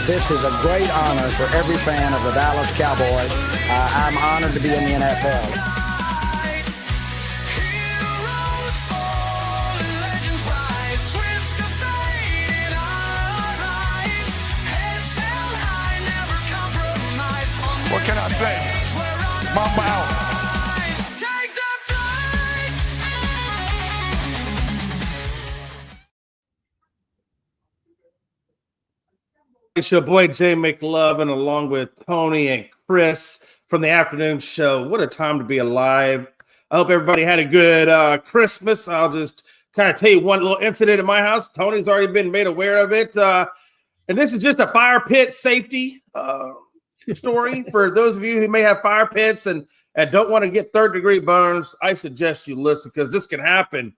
This is a great honor for every fan of the Dallas Cowboys. I'm honored to be in the NFL. What can I say? Mamba out. It's your boy Jay McLovin along with Tony and Chris from the afternoon show. What a time to be alive. I hope everybody had a good Christmas. I'll just kind of tell you one little incident in my house. Tony's already been made aware of it. And this is just a fire pit safety story for those of you who may have fire pits and don't want to get third-degree burns. I suggest you listen because this can happen.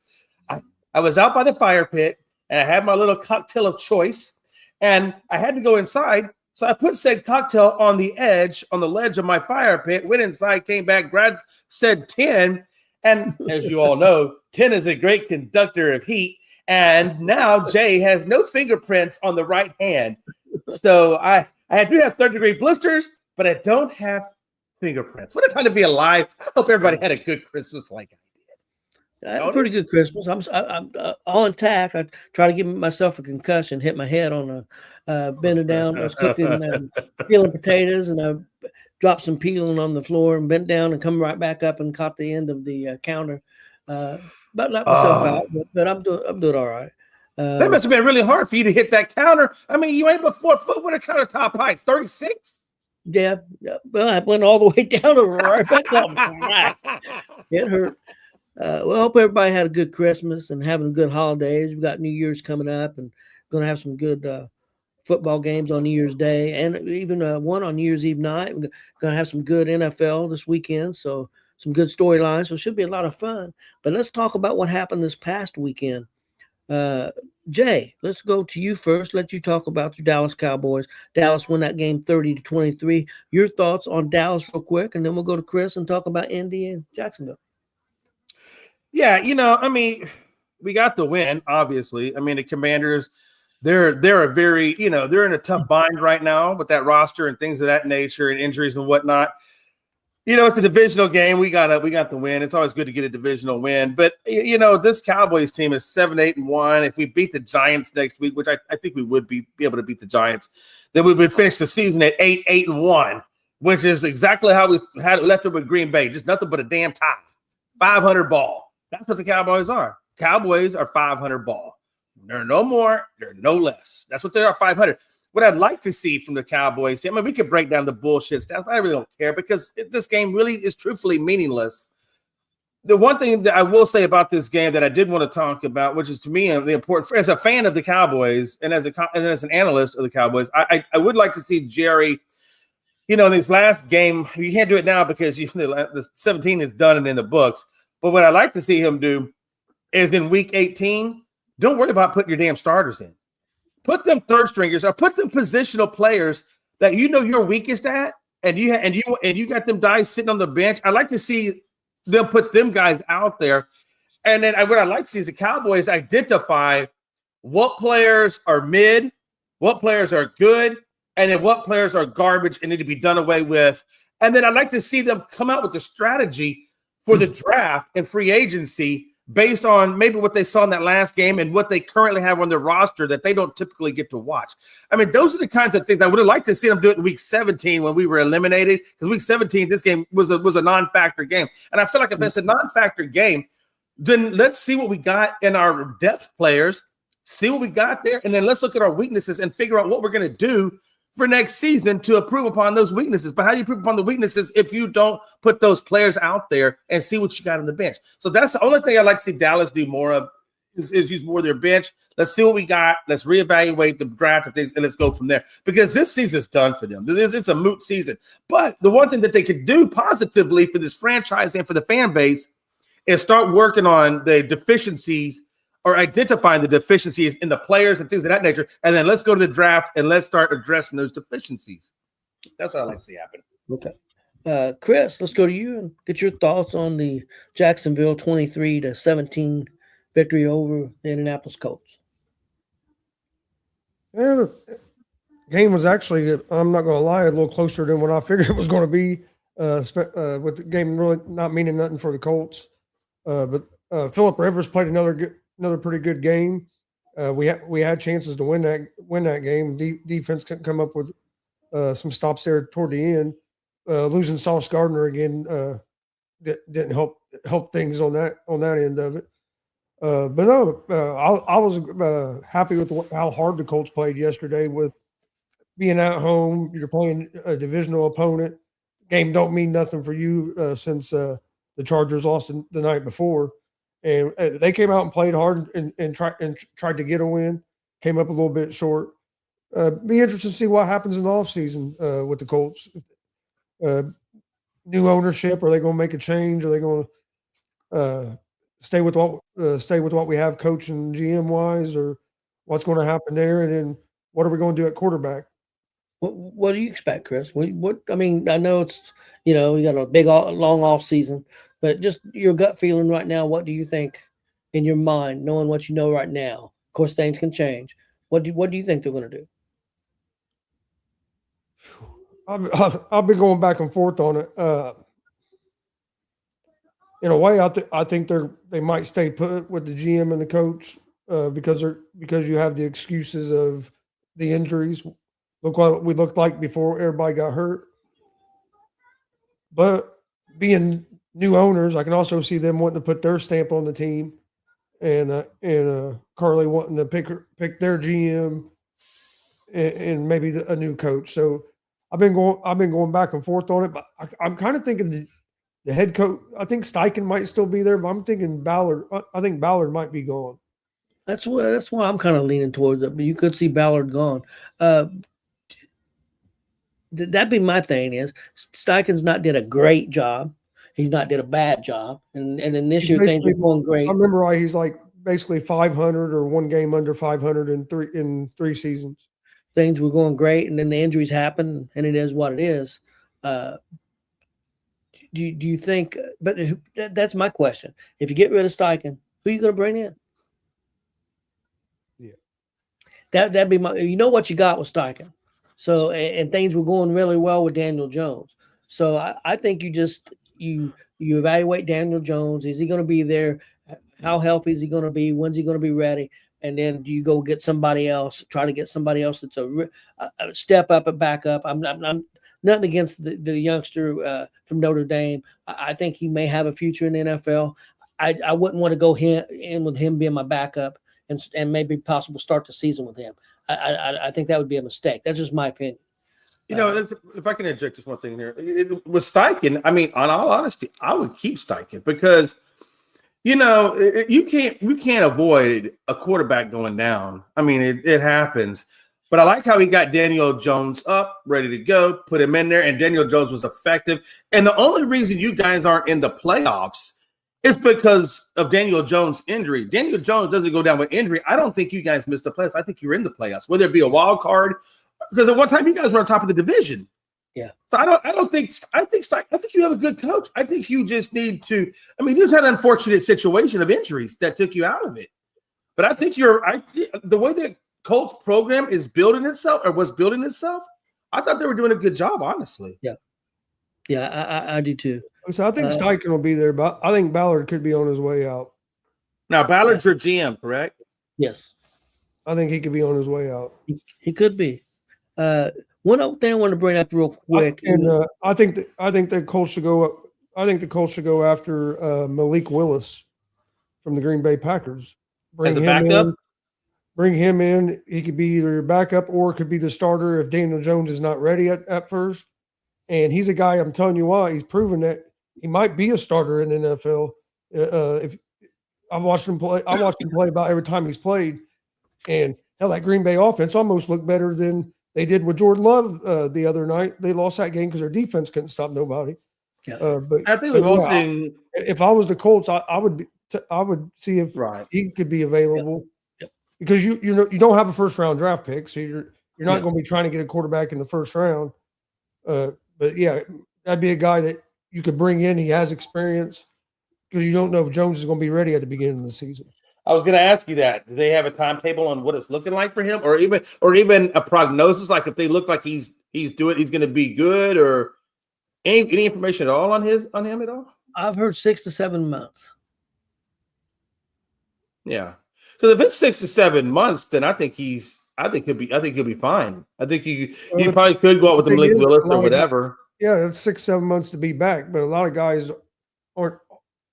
I was out by the fire pit and I had my little cocktail of choice. And I had to go inside, so I put said cocktail on the ledge of my fire pit, went inside, came back, grabbed said tin, and as you all know, tin is a great conductor of heat, and now Jay has no fingerprints on the right hand. So I do have third-degree blisters, but I don't have fingerprints. What a time to be alive. I hope everybody had a good Christmas like I did. I had a pretty good Christmas. I'm all intact. I try to give myself a concussion, hit my head on a bending down. I was cooking, peeling potatoes, and I dropped some peeling on the floor and bent down and come right back up and caught the end of the counter. But knocked myself out, but I'm doing all right. That must have been really hard for you to hit that counter. I mean, you ain't but 4 foot with a countertop height, 36. Yeah, well, I went all the way down and right back up. It hurt. Well, I hope everybody had a good Christmas and having good holidays. We've got New Year's coming up and going to have some good football games on New Year's Day and even one on New Year's Eve night. We're going to have some good NFL this weekend, so some good storylines. So it should be a lot of fun. But let's talk about what happened this past weekend. Jay, let's go to you first. Let you talk about the Dallas Cowboys. Dallas won that game 30-23. Your thoughts on Dallas real quick, and then we'll go to Chris and talk about Indy and Jacksonville. Yeah, I mean, we got the win, obviously. I mean, the Commanders, they're a very, they're in a tough bind right now with that roster and things of that nature and injuries and whatnot. It's a divisional game. We got the win. It's always good to get a divisional win. But, this Cowboys team is 7-8-1. If we beat the Giants next week, which I think we would be able to beat the Giants, then we would finish the season at 8-8-1, which is exactly how we had left it with Green Bay. Just nothing but a damn tie. 500 ball. That's what the Cowboys are. Cowboys are 500 ball. They're no more. They're no less. That's what they are, 500. What I'd like to see from the Cowboys, I mean, we could break down the bullshit stuff. I really don't care because this game really is truthfully meaningless. The one thing that I will say about this game that I did want to talk about, which is to me the important, as a fan of the Cowboys and as an analyst of the Cowboys, I would like to see Jerry, in this last game. You can't do it now because the 17 is done and in the books. But what I'd like to see him do is in week 18, don't worry about putting your damn starters in. Put them third stringers or put them positional players that you're weakest at, and you got them guys sitting on the bench. I'd like to see them put them guys out there. And then what I'd like to see is the Cowboys identify what players are mid, what players are good, and then what players are garbage and need to be done away with. And then I'd like to see them come out with a strategy for the draft and free agency based on maybe what they saw in that last game and what they currently have on their roster that they don't typically get to watch. I mean, those are the kinds of things I would have liked to see them do it in week 17 when we were eliminated, because week 17, this game was a non-factor game. And I feel like if it's a non-factor game, then let's see what we got in our depth players, see what we got there, and then let's look at our weaknesses and figure out what we're going to do for next season to improve upon those weaknesses. But how do you improve upon the weaknesses if you don't put those players out there and see what you got on the bench? So that's the only thing I'd like to see Dallas do more of is use more of their bench. Let's see what we got. Let's reevaluate the draft and things, and let's go from there. Because this season's done for them. It's a moot season. But the one thing that they could do positively for this franchise and for the fan base is start working on the deficiencies or identifying the deficiencies in the players and things of that nature. And then let's go to the draft and let's start addressing those deficiencies. That's what I'd like to see happen. Okay. Chris, let's go to you and get your thoughts on the Jacksonville 23-17 victory over the Indianapolis Colts. Well, Game was actually, I'm not going to lie, a little closer than what I figured it was going to be. With the game really not meaning nothing for the Colts, but Phillip Rivers played another pretty good game. We had chances to win that game. Defense couldn't come up with some stops there toward the end. Losing Sauce Gardner again didn't help things on that end of it. But no, I was happy with how hard the Colts played yesterday. With being at home, you're playing a divisional opponent. Game don't mean nothing for you since the Chargers lost the night before, and they came out and played hard and tried to get a win. Came up a little bit short. Be interested to see what happens in the offseason with the Colts. New ownership, are they going to make a change? Are they going to stay with what we have, coach and GM wise, or what's going to happen there? And then what are we going to do at quarterback? What do you expect, Chris? What I mean, I know it's we got a big long off season, but just your gut feeling right now. What do you think in your mind, knowing what you know right now? Of course, things can change. What do you think they're going to do? I've been going back and forth on it. In a way, I think they might stay put with the GM and the coach because you have the excuses of the injuries. Look what we looked like before everybody got hurt. But being new owners, I can also see them wanting to put their stamp on the team, and Carly wanting to pick their GM and maybe a new coach. So I've been going back and forth on it, but I'm kind of thinking the head coach. I think Steichen might still be there, but I'm thinking Ballard. I think Ballard might be gone. That's why I'm kind of leaning towards it. But you could see Ballard gone. That'd be my thing. Is Steichen's not did a great job. He's not did a bad job, and then this year things are going great. I remember right. He's like basically 500 or one game under 500 in three seasons. Things were going great, and then the injuries happened, and it is what it is. Do you think? But that's my question. If you get rid of Steichen, who are you going to bring in? Yeah, that'd be my. You know what you got with Steichen. So and things were going really well with Daniel Jones. So I think you evaluate Daniel Jones. Is he going to be there? How healthy is he going to be? When's he going to be ready? And then do you go get somebody else? Try to get somebody else that's a step up and back up. I'm nothing against the youngster from Notre Dame. I think he may have a future in the NFL. I wouldn't want to go in with him being my backup and maybe possible start the season with him. I think that would be a mistake. That's just my opinion. If I can interject just one thing here. With Steichen, I mean, on all honesty, I would keep Steichen because, you can't avoid a quarterback going down. I mean, it happens. But I like how he got Daniel Jones up, ready to go, put him in there, and Daniel Jones was effective. And the only reason you guys aren't in the playoffs is because of Daniel Jones' injury. Daniel Jones doesn't go down with injury. I don't think you guys missed the playoffs. I think you're in the playoffs, whether it be a wild card, because at one time you guys were on top of the division. Yeah. So I think you have a good coach. I think you just need to. I mean, you just had an unfortunate situation of injuries that took you out of it. But I think the way the Colts program is building itself or was building itself, I thought they were doing a good job, honestly. Yeah. Yeah, I do too. So I think Steichen will be there, but I think Ballard could be on his way out. Now, Ballard's your GM, correct? Yes. I think he could be on his way out. He could be. One other thing I want to bring up real quick. I think the Colts should go. I think the Colts should go after Malik Willis from the Green Bay Packers. As a backup? Bring him in. He could be either backup or could be the starter if Daniel Jones is not ready at first. And he's a guy, I'm telling you what, he's proven that he might be a starter in the NFL. If I've watched him play about every time he's played. And hell, that Green Bay offense almost looked better than they did with Jordan Love the other night. They lost that game because their defense couldn't stop nobody. Yeah. But I think we've all seen. If I was the Colts, I would see if he could be available. Yep. Because you don't have a first round draft pick, so you're not going to be trying to get a quarterback in the first round. But yeah, that'd be a guy that you could bring in. He has experience because you don't know if Jones is going to be ready at the beginning of the season. I was going to ask you that. Do they have a timetable on what it's looking like for him, or even a prognosis? Like if they look like he's going to be good, or any information at all on him at all? I've heard 6 to 7 months. Yeah, because if it's 6 to 7 months, then I think he'll be fine. I think he probably could go out with the Malik Willis or whatever. Yeah, it's 6-7 months to be back, but a lot of guys aren't.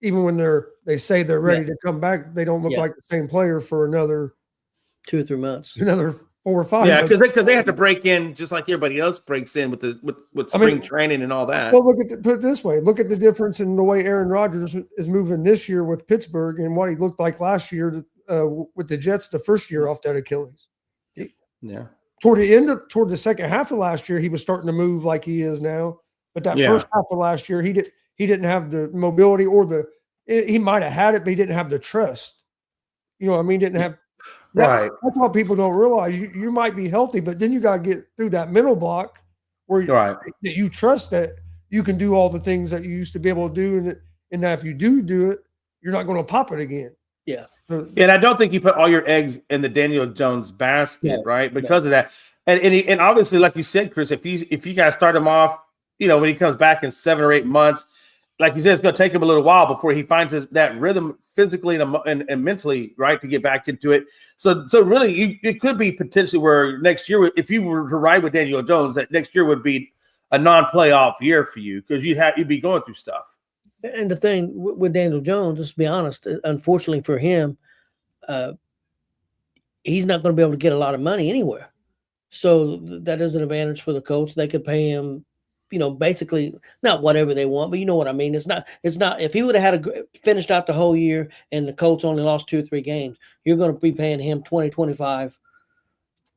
Even when they say they're ready to come back, they don't look like the same player for another 2 or 3 months, another 4 or 5. Yeah, because they have to break in just like everybody else breaks in with spring training and all that. Well, put it this way: look at the difference in the way Aaron Rodgers is moving this year with Pittsburgh and what he looked like last year with the Jets the first year off that Achilles. Yeah. Toward the second half of last year, he was starting to move like he is now. But that first half of last year, he didn't have the mobility he might have had it, but he didn't have the trust. You know what I mean? Didn't have that. Right. That's what people don't realize. You might be healthy, but then you got to get through that mental block where that you trust that you can do all the things that you used to be able to do, and that if you do it, you're not going to pop it again. Yeah. And I don't think you put all your eggs in the Daniel Jones basket, right? Because of that. And obviously, like you said, Chris, if you guys start him off, when he comes back in 7 or 8 months, like you said, it's going to take him a little while before he finds that rhythm physically and mentally, right, to get back into it. So really, it could be potentially where next year, if you were to ride with Daniel Jones, that next year would be a non-playoff year for you because you'd be going through stuff. And the thing with Daniel Jones, just to be honest, unfortunately for him, he's not going to be able to get a lot of money anywhere. So that is an advantage for the Colts. They could pay him, basically not whatever they want, but you know what I mean. It's not. If he would have finished out the whole year and the Colts only lost 2 or 3 games, you're going to be paying him 20, 25,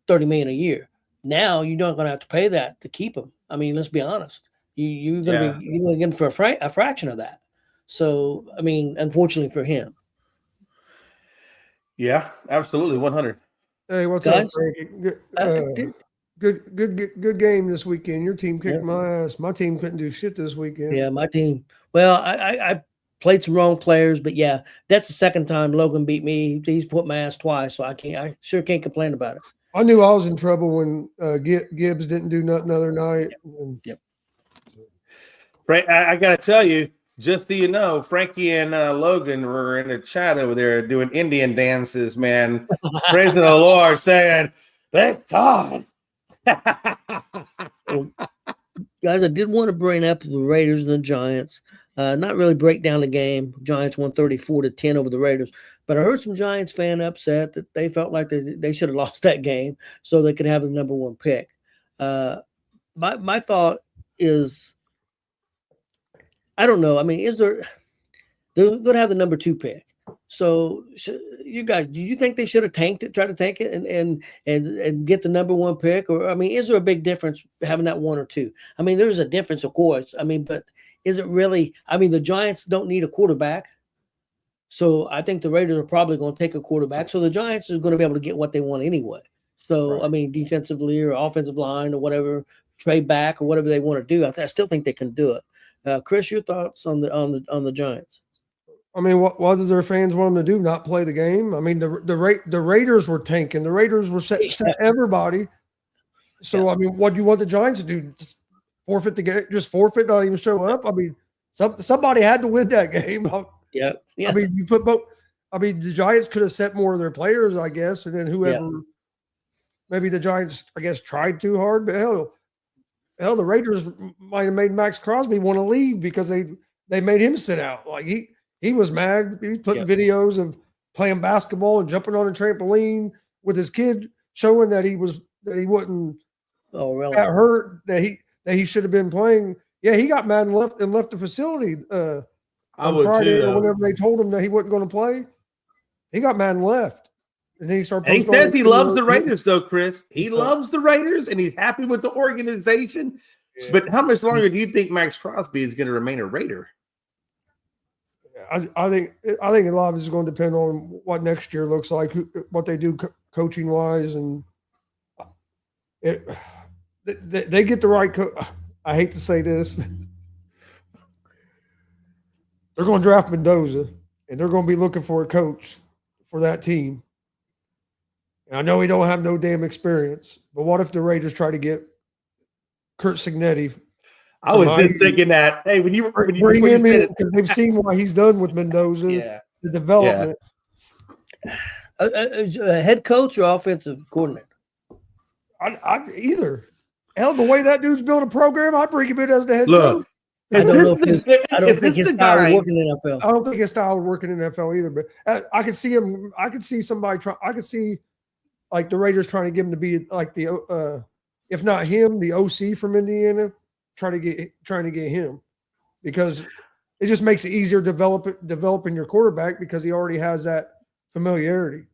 30 million a year. Now you're not going to have to pay that to keep him. I mean, let's be honest. You're going to get him for a fraction of that. So, I mean, unfortunately for him. Yeah, absolutely, 100. Hey, what's up, Frankie? Good game this weekend. Your team kicked my ass. My team couldn't do shit this weekend. Yeah, my team. Well, I played some wrong players, but yeah, that's the second time Logan beat me. He's put my ass twice, so I sure can't complain about it. I knew I was in trouble when Gibbs didn't do nothing the other night. Yep. Frank, I got to tell you, just so you know, Frankie and Logan were in a chat over there doing Indian dances, man, praising the Lord, saying, "Thank God." Well, guys, I did want to bring up the Raiders and the Giants. Not really break down the game. Giants won 34-10 over the Raiders, but I heard some Giants fan upset that they felt like they should have lost that game so they could have the number 1 pick. My thought is, I don't know. I mean, they're going to have the number 2 pick. So you guys, do you think they should have tanked it, try to tank it and get the number 1 pick? Or, I mean, is there a big difference having that 1 or 2? I mean, there's a difference, of course. I mean, but is it really? I mean, the Giants don't need a quarterback. So I think the Raiders are probably going to take a quarterback. So the Giants are going to be able to get what they want anyway. So, right. I mean, defensively or offensive line or whatever, trade back or whatever they want to do. I still think they can do it. Chris, your thoughts on the Giants? I mean, what did their fans want them to do? Not play the game? I mean, the Raiders were tanking. The Raiders were set everybody. So, I mean, what do you want the Giants to do? Just forfeit the game? Just forfeit, not even show up? I mean, somebody had to win that game. Yeah. I mean, you put both. I mean, the Giants could have set more of their players, I guess, and then whoever. Yeah. Maybe the Giants, I guess, tried too hard, but hell, the Raiders might have made Max Crosby want to leave because they made him sit out. Like he was mad. He was putting videos of playing basketball and jumping on a trampoline with his kid, showing that he wasn't really that hurt, that he should have been playing. Yeah, he got mad and left the facility on Friday or whenever they told him that he wasn't going to play. He got mad and left. And then he started. And he says he loves the Raiders, though, Chris. He loves the Raiders, and he's happy with the organization. Yeah. But how much longer do you think Max Crosby is going to remain a Raider? I think a lot of it is going to depend on what next year looks like, what they do coaching wise, and they get the right coach. I hate to say this, they're going to draft Mendoza, and they're going to be looking for a coach for that team. And I know he don't have no damn experience, but what if the Raiders try to get Kurt Signetti? I was just thinking that. Hey, when you Bring before you him said in it, because they've seen what he's done with Mendoza, yeah. the development. A head coach or offensive coordinator? I either. Hell, the way that dude's built a program, I'd bring him in as the head Look, coach. I don't know if this- his, I don't if think this his the style guy- would work in the NFL. I don't think his style would work in the NFL either. But I could see him. I could see somebody try. I could see like the Raiders trying to get him to be like the, if not him, the OC from Indiana, trying to get him, because it just makes it easier developing your quarterback because he already has that familiarity.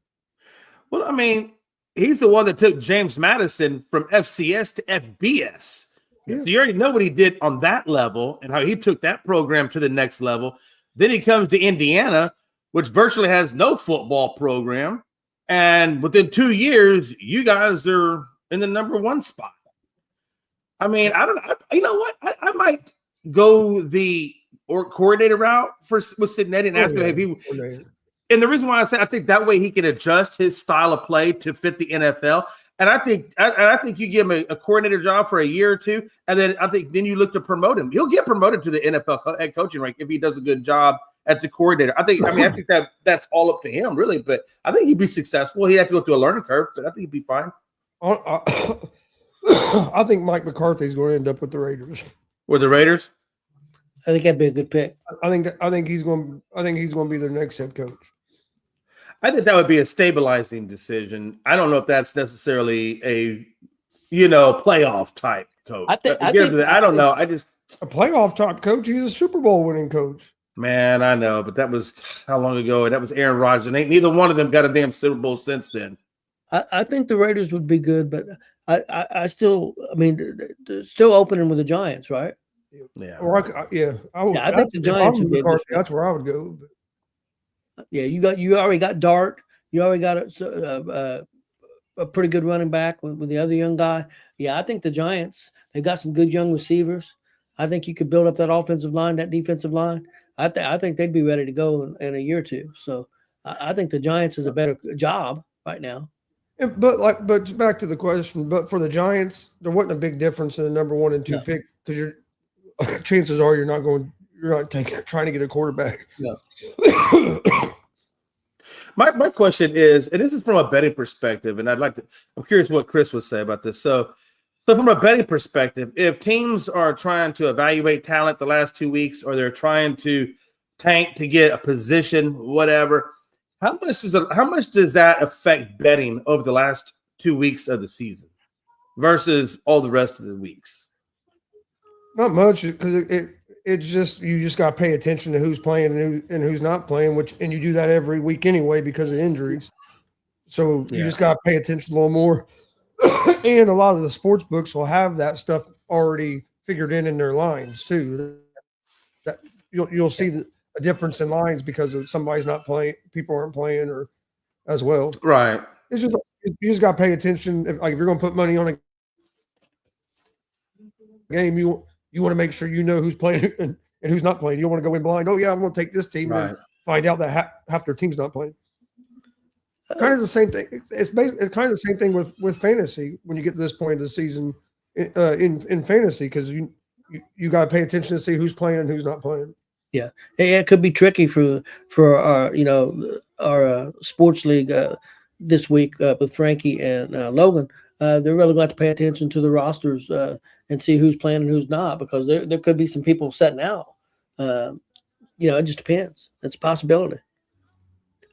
Well, I mean, he's the one that took James Madison from FCS to FBS. Yeah. So you already know what he did on that level and how he took that program to the next level. Then he comes to Indiana, which virtually has no football program. And within 2 years, you guys are in the number 1 spot. I mean, I don't know. You know what? I might go the coordinator route with Signetti and ask him if he. And the reason why I think that way he can adjust his style of play to fit the NFL. And I think you give him a coordinator job for a year or two, and then then you look to promote him. He'll get promoted to the NFL head coaching rank if he does a good job at the coordinator. I think that's all up to him, really. But I think he'd be successful. He'd have to go through a learning curve, but I think he'd be fine. I think Mike McCarthy's going to end up with the Raiders. With the Raiders? I think that'd be a good pick. I think he's going to be their next head coach. I think that would be a stabilizing decision. I don't know if that's necessarily a playoff type coach. I don't know. I just a playoff type coach. He's a Super Bowl winning coach. Man, I know, but that was how long ago? And that was Aaron Rodgers. And neither one of them got a damn Super Bowl since then. I think the Raiders would be good, but I still, I mean, they're still opening with the Giants, right? Yeah. Or I think the Giants would be that's where I would go. Yeah, you already got Dart. You already got a pretty good running back with the other young guy. Yeah, I think the Giants, they've got some good young receivers. I think you could build up that offensive line, that defensive line. I think they'd be ready to go in a year or two. So I think the Giants is a better job right now. But back to the question. But for the Giants, there wasn't a big difference in the number 1 and 2 pick because chances are you're not trying to get a quarterback. No. My question is, and this is from a betting perspective, and I'm curious what Chris would say about this. So from a betting perspective, if teams are trying to evaluate talent the last 2 weeks, or they're trying to tank to get a position, whatever, how much does that affect betting over the last 2 weeks of the season versus all the rest of the weeks? Not much, because it's just you just got to pay attention to who's playing and who's not playing, and you do that every week anyway because of injuries. So you just got to pay attention a little more. And a lot of the sports books will have that stuff already figured in their lines too. That you'll see a difference in lines because of somebody's not playing, people aren't playing, or as well. Right. It's just you just got to pay attention. If you're going to put money on a game, you want to make sure you know who's playing and who's not playing. You don't want to go in blind. Oh yeah, I'm going to take this team and find out that half their team's not playing. Kind of the same thing. It's kind of the same thing with fantasy when you get to this point of the season in fantasy, because you got to pay attention to see who's playing and who's not playing. Yeah, it could be tricky for our sports league this week with Frankie and Logan. They're really going to have to pay attention to the rosters and see who's playing and who's not, because there could be some people setting out. It just depends. It's a possibility.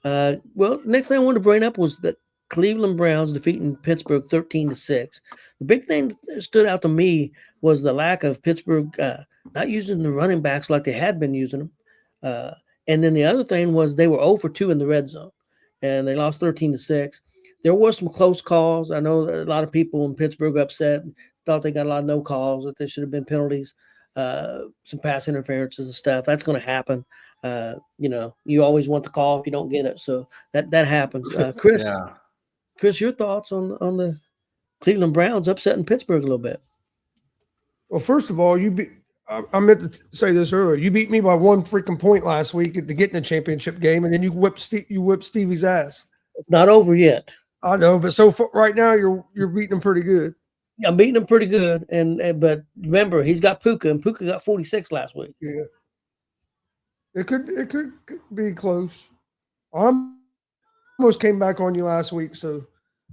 Well, next thing I wanted to bring up was the Cleveland Browns defeating Pittsburgh 13-6. The big thing that stood out to me was the lack of Pittsburgh not using the running backs like they had been using them. And then the other thing was they were 0 for 2 in the red zone, and they lost 13-6. There were some close calls. I know that a lot of people in Pittsburgh upset, thought they got a lot of no calls, that there should have been penalties, some pass interferences and stuff. That's going to happen. You always want the call if you don't get it. So that happens. Chris, Chris, your thoughts on the Cleveland Browns upsetting Pittsburgh a little bit? Well, first of all, I meant to say this earlier. You beat me by 1 freaking point last week to get in the championship game, and then you whipped Stevie's ass. It's not over yet. I know, but so far, right now you're beating him pretty good. I'm beating him pretty good, and but remember he's got Puka, and Puka got 46 last week. Yeah, it could be close. I almost came back on you last week, so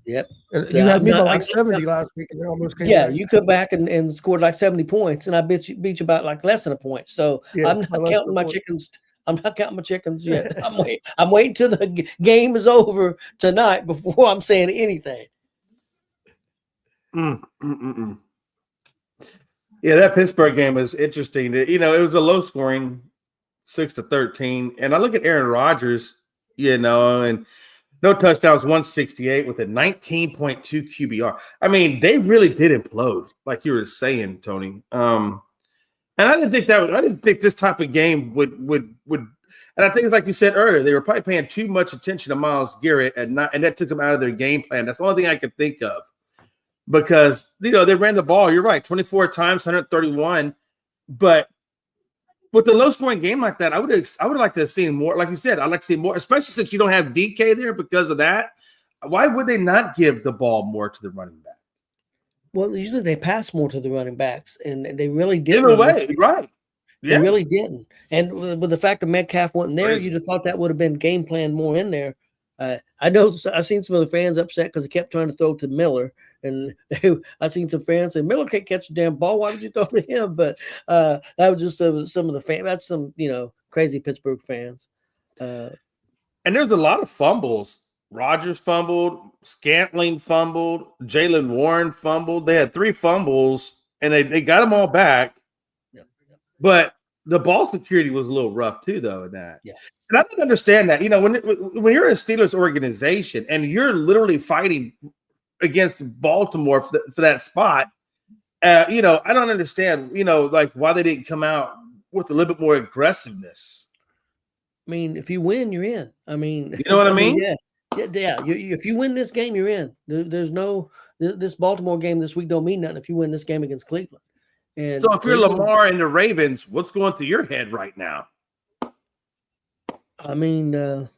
Yep. and you had me by like 70 last week, and I almost came Yeah, back. you come back and scored like 70 points, and I beat you about like less than a point. So Yeah, I'm not I like counting the my point. chickens. I'm not counting my chickens yet. I'm waiting till the game is over tonight before I'm saying anything. Yeah, that Pittsburgh game was interesting. It was a low scoring 6-13. And I look at Aaron Rodgers, and no touchdowns, 168 with a 19.2 QBR. I mean, they really did implode, like you were saying, Tony. And I didn't think this type of game would. And I think it's like you said earlier, they were probably paying too much attention to Myles Garrett and that took them out of their game plan. That's the only thing I could think of. Because they ran the ball. You're right, 24 times, 131. But with a low-scoring game like that, I would like to have seen more. Like you said, I'd like to see more, especially since you don't have DK there because of that. Why would they not give the ball more to the running back? Well, usually they pass more to the running backs, and they really didn't. Either way, right? They really didn't. And with the fact that Metcalf wasn't there, Crazy. you'd have thought that would have been game plan more in there. I know I've seen some of the fans upset because they kept trying to throw to Miller. And I've seen some fans say, Miller can't catch a damn ball. Why would you throw to him? But that was just some of the fans. That's some, crazy Pittsburgh fans. And there's a lot of fumbles. Rodgers fumbled, Scantling fumbled, Jalen Warren fumbled. They had 3 fumbles, and they got them all back. Yep. But the ball security was a little rough too, though, in that. Yeah. And I don't understand that. When you're a Steelers organization and you're literally fighting against Baltimore for that spot, I don't understand, like why they didn't come out with a little bit more aggressiveness. I mean, if you win, you're in. I mean, You know what I mean? Yeah. If you win this game, you're in. There's no this Baltimore game this week don't mean nothing if you win this game against Cleveland. And So if you're Lamar and the Ravens, what's going through your head right now? I mean,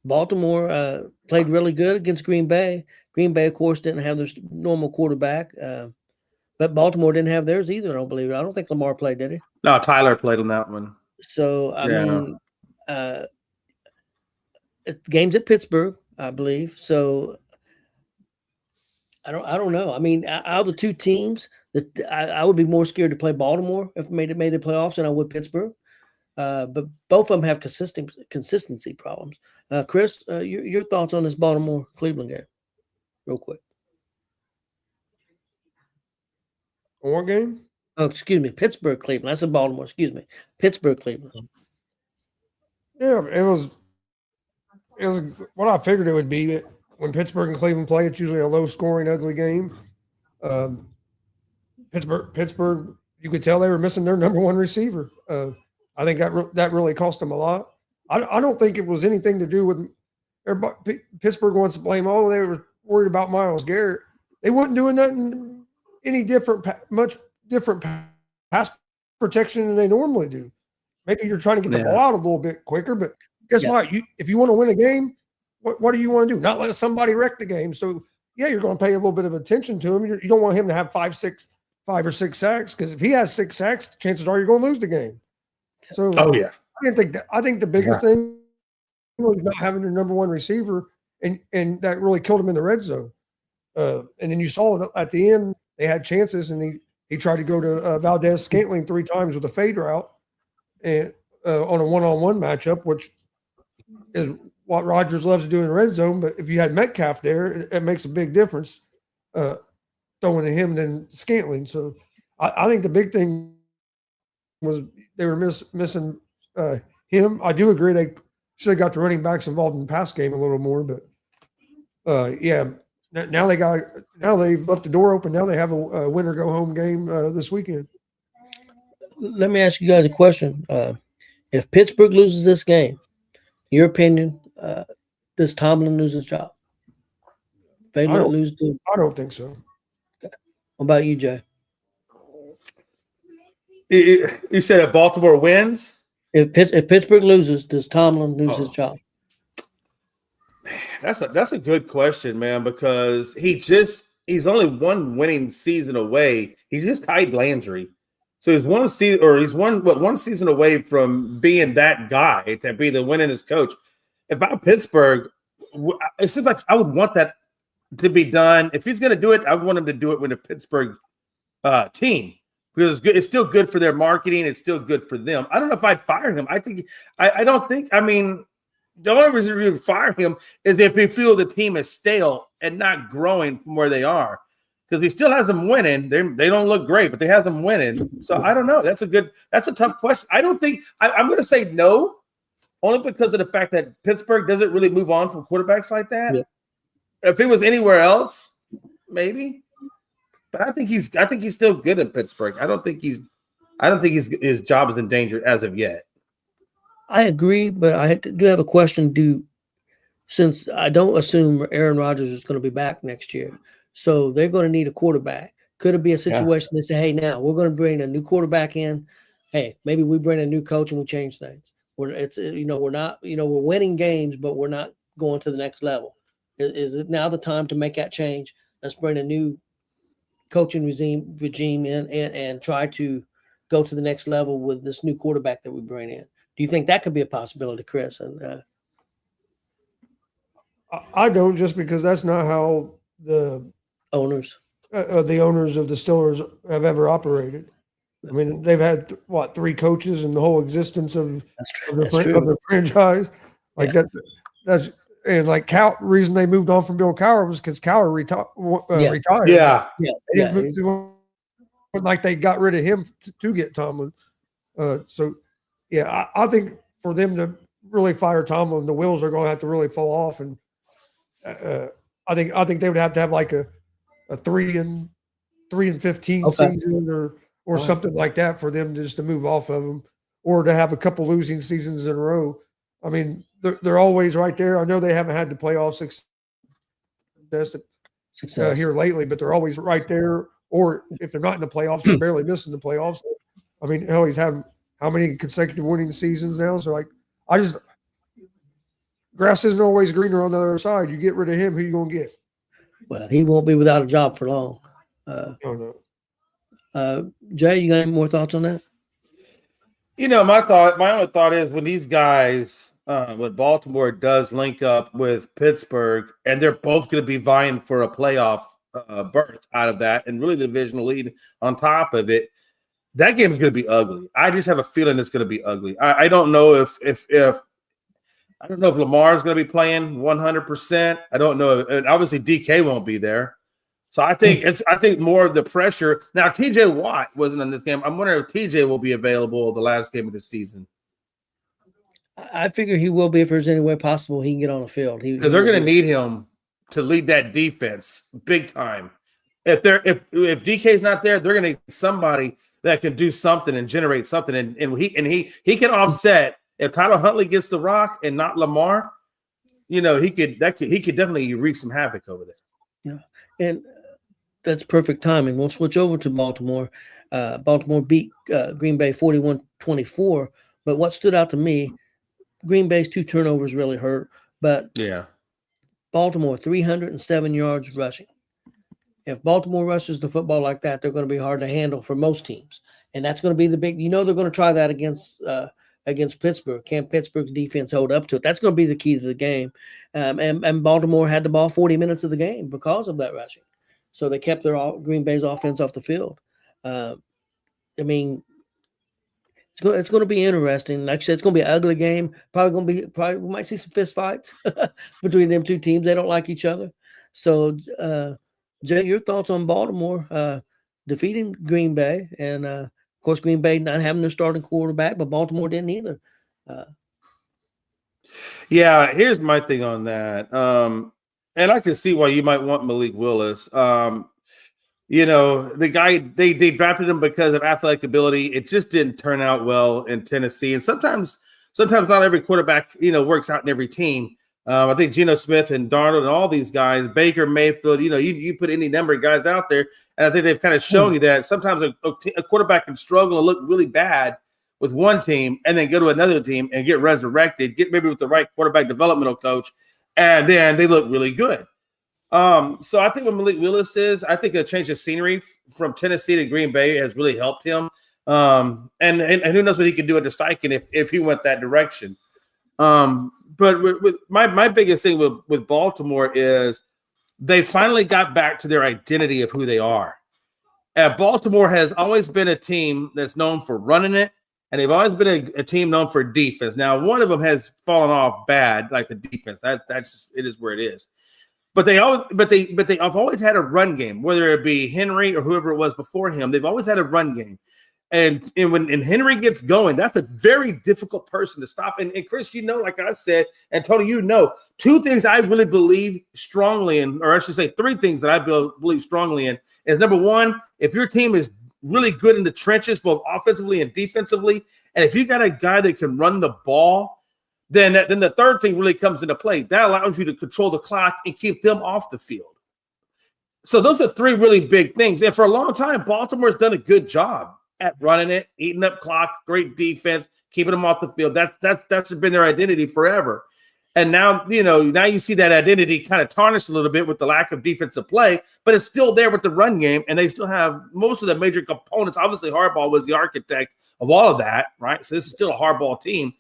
Baltimore played really good against Green Bay. Green Bay, of course, didn't have their normal quarterback, but Baltimore didn't have theirs either. I don't believe it. I don't think Lamar played, did he? No, Tyler played on that one. So I mean, games at Pittsburgh, I believe. So I don't know. I mean, out of the 2 teams, that I would be more scared to play Baltimore if made the playoffs than I would Pittsburgh. But both of them have consistency problems. Chris, your thoughts on this Baltimore-Cleveland game, real quick. What game? Oh, excuse me, Pittsburgh-Cleveland. I said Baltimore. Excuse me, Pittsburgh-Cleveland. Yeah, it was what I figured it would be. When Pittsburgh and Cleveland play, it's usually a low-scoring, ugly game. Pittsburgh, you could tell they were missing their number 1 receiver. I think that really cost them a lot. I don't think it was anything to do with everybody. Pittsburgh wants to blame. Oh, they were worried about Myles Garrett. They wasn't doing nothing any different, much different pass protection than they normally do. Maybe you're trying to get the ball out a little bit quicker, but guess what? If you want to win a game, what do you want to do? Not let somebody wreck the game. So yeah, you're going to pay a little bit of attention to him. You don't want him to have 5 or 6 sacks, because if he has 6 sacks, chances are you're going to lose the game. So I didn't think that. I think the biggest thing was not having your number 1 receiver, and that really killed him in the red zone. And then you saw it at the end; they had chances, and he tried to go to Valdez Scantling 3 times with a fade route, and on a 1-on-1 matchup, which is what Rodgers loves to do in the red zone. But if you had Metcalf there, it makes a big difference throwing to him than Scantling. So I think the big thing was they were missing him. I do agree they should have got the running backs involved in the pass game a little more, but now they've left the door open. Now they have a winner go home game this weekend. Let me ask you guys a question. If Pittsburgh loses this game, your opinion, does Tomlin lose his job? I don't think so. Okay. What about you, Jay? You said if Baltimore wins? If Pittsburgh loses, does Tomlin lose his job? That's a good question, man, because he's only one winning season away. He's just tied Landry. So he's one season away from being that guy to be the winningest coach. If I'm Pittsburgh, it seems like I would want that to be done. If he's going to do it, I would want him to do it with a Pittsburgh team. Because it's good. It's still good for their marketing. It's still good for them. I don't know if I'd fire him. I mean, the only reason we would fire him is if we feel the team is stale and not growing from where they are. Because he still has them winning. They don't look great, but they have them winning. So I don't know. That's a tough question. I don't think I'm going to say no, only because of the fact that Pittsburgh doesn't really move on from quarterbacks like that. Yeah. If it was anywhere else, maybe. But I think he's still good in Pittsburgh. I don't think his job is in danger as of yet. I agree, but I do have a question. Since I don't assume Aaron Rodgers is going to be back next year, so they're going to need a quarterback. Could it be a situation they say, "Hey, now we're going to bring a new quarterback in. Hey, maybe we bring a new coach and we change things. We're winning games, but we're not going to the next level. Is it now the time to make that change? Let's bring a new coaching regime in and try to go to the next level with this new quarterback that we bring in." Do you think that could be a possibility, Chris? And I don't, just because that's not how the owners of the Steelers have ever operated. I mean, they've had three coaches in the whole existence of the franchise. Like that's and like reason they moved on from Bill Cowher was because Cowher retired. Yeah. Like they got rid of him to get Tomlin. So yeah, I think for them to really fire Tomlin, the wheels are going to have to really fall off, and I think they would have to have like a 3-15 season or something like that for them just to move off of them, or to have a couple losing seasons in a row. I mean, they're always right there. I know they haven't had the playoff success here lately, but they're always right there. Or if they're not in the playoffs, they're barely missing the playoffs. I mean, hell, he's having how many consecutive winning seasons now? So, like, grass isn't always greener on the other side. You get rid of him, who you going to get? Well, he won't be without a job for long. Jay, you got any more thoughts on that? My only thought is when these guys, when Baltimore does link up with Pittsburgh, and they're both going to be vying for a playoff berth out of that, and really the divisional lead on top of it, that game is going to be ugly. I just have a feeling it's going to be ugly. I don't know if Lamar is going to be playing 100%. I don't know. And obviously DK won't be there. So I think more of the pressure. Now, TJ Watt wasn't in this game. I'm wondering if TJ will be available the last game of the season. I figure he will be if there's any way possible he can get on the field. Because they're going to need him to lead that defense big time. If DK's not there, they're going to need somebody that can do something and generate something. And he can offset. If Tyler Huntley gets the rock and not Lamar, he could definitely wreak some havoc over there. Yeah, and that's perfect timing. We'll switch over to Baltimore. Baltimore beat Green Bay 41-24. But what stood out to me, Green Bay's 2 turnovers really hurt. But yeah, Baltimore 307 yards rushing. If Baltimore rushes the football like that, they're going to be hard to handle for most teams, and that's going to be the big. They're going to try that against Pittsburgh. Can Pittsburgh's defense hold up to it? That's going to be the key to the game. And Baltimore had the ball 40 minutes of the game because of that rushing. So they kept Green Bay's offense off the field. I mean, it's going to be interesting. Like I said, it's going to be an ugly game. Probably we might see some fist fights between them two teams. They don't like each other. So, Jay, your thoughts on Baltimore defeating Green Bay, and of course Green Bay not having their starting quarterback, but Baltimore didn't either. Yeah, here's my thing on that. And I can see why you might want Malik Willis. The guy, they drafted him because of athletic ability. It just didn't turn out well in Tennessee. And sometimes not every quarterback, works out in every team. I think Geno Smith and Darnold and all these guys, Baker Mayfield, you put any number of guys out there, And I think they've kind of shown you that sometimes a quarterback can struggle and look really bad with one team and then go to another team and get resurrected, get maybe with the right quarterback developmental coach, and then they look really good. So I think what Malik Willis is, I think a change of scenery from Tennessee to Green Bay has really helped him. And who knows what he could do under Steichen if he went that direction. But with my biggest thing with Baltimore is they finally got back to their identity of who they are. Baltimore has always been a team that's known for running it, and they've always been a team known for defense. Now, one of them has fallen off bad, like the defense. That's just, it is where it is. But they've always had a run game, whether it be Henry or whoever it was before him. They've always had a run game. And when Henry gets going, that's a very difficult person to stop. And Chris, you know, like I said, and Tony, you know, two things I really believe strongly in, or I should say three things that I believe strongly in, is number one, if your team is really good in the trenches, both offensively and defensively, and if you got a guy that can run the ball, then the third thing really comes into play. That allows you to control the clock and keep them off the field. So those are three really big things. And for a long time, Baltimore's done a good job at running it, eating up clock, great defense, keeping them off the field. That's been their identity forever. And now, you know, now you see that identity kind of tarnished a little bit with the lack of defensive play, but it's still there with the run game, and they still have most of the major components. Obviously, Harbaugh was the architect of all of that, right? So this is still a Harbaugh team.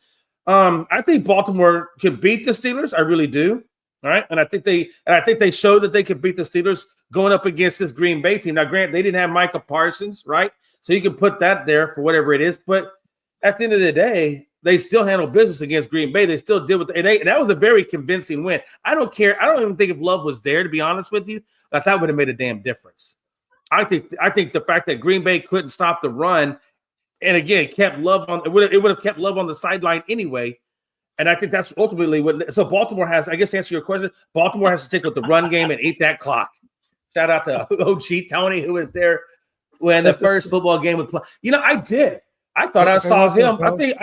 I think Baltimore could beat the Steelers. I really do. All right. And I think they showed that they could beat the Steelers going up against this Green Bay team. Now, granted, they didn't have Micah Parsons, right? So you can put that there for whatever it is. But at the end of the day, they still handled business against Green Bay. They still did and that was a very convincing win. I don't care. I don't even think if Love was there, to be honest with you, that would have made a damn difference. I think the fact that Green Bay couldn't stop the run, and again, kept Love on, it would have kept Love on the sideline anyway. And I think that's ultimately what. So Baltimore has, I guess, to answer your question, Baltimore has to stick with the run game and eat that clock. Shout out to OG Tony, who was there when the first football game was played. You know, I did. I thought I saw him. I think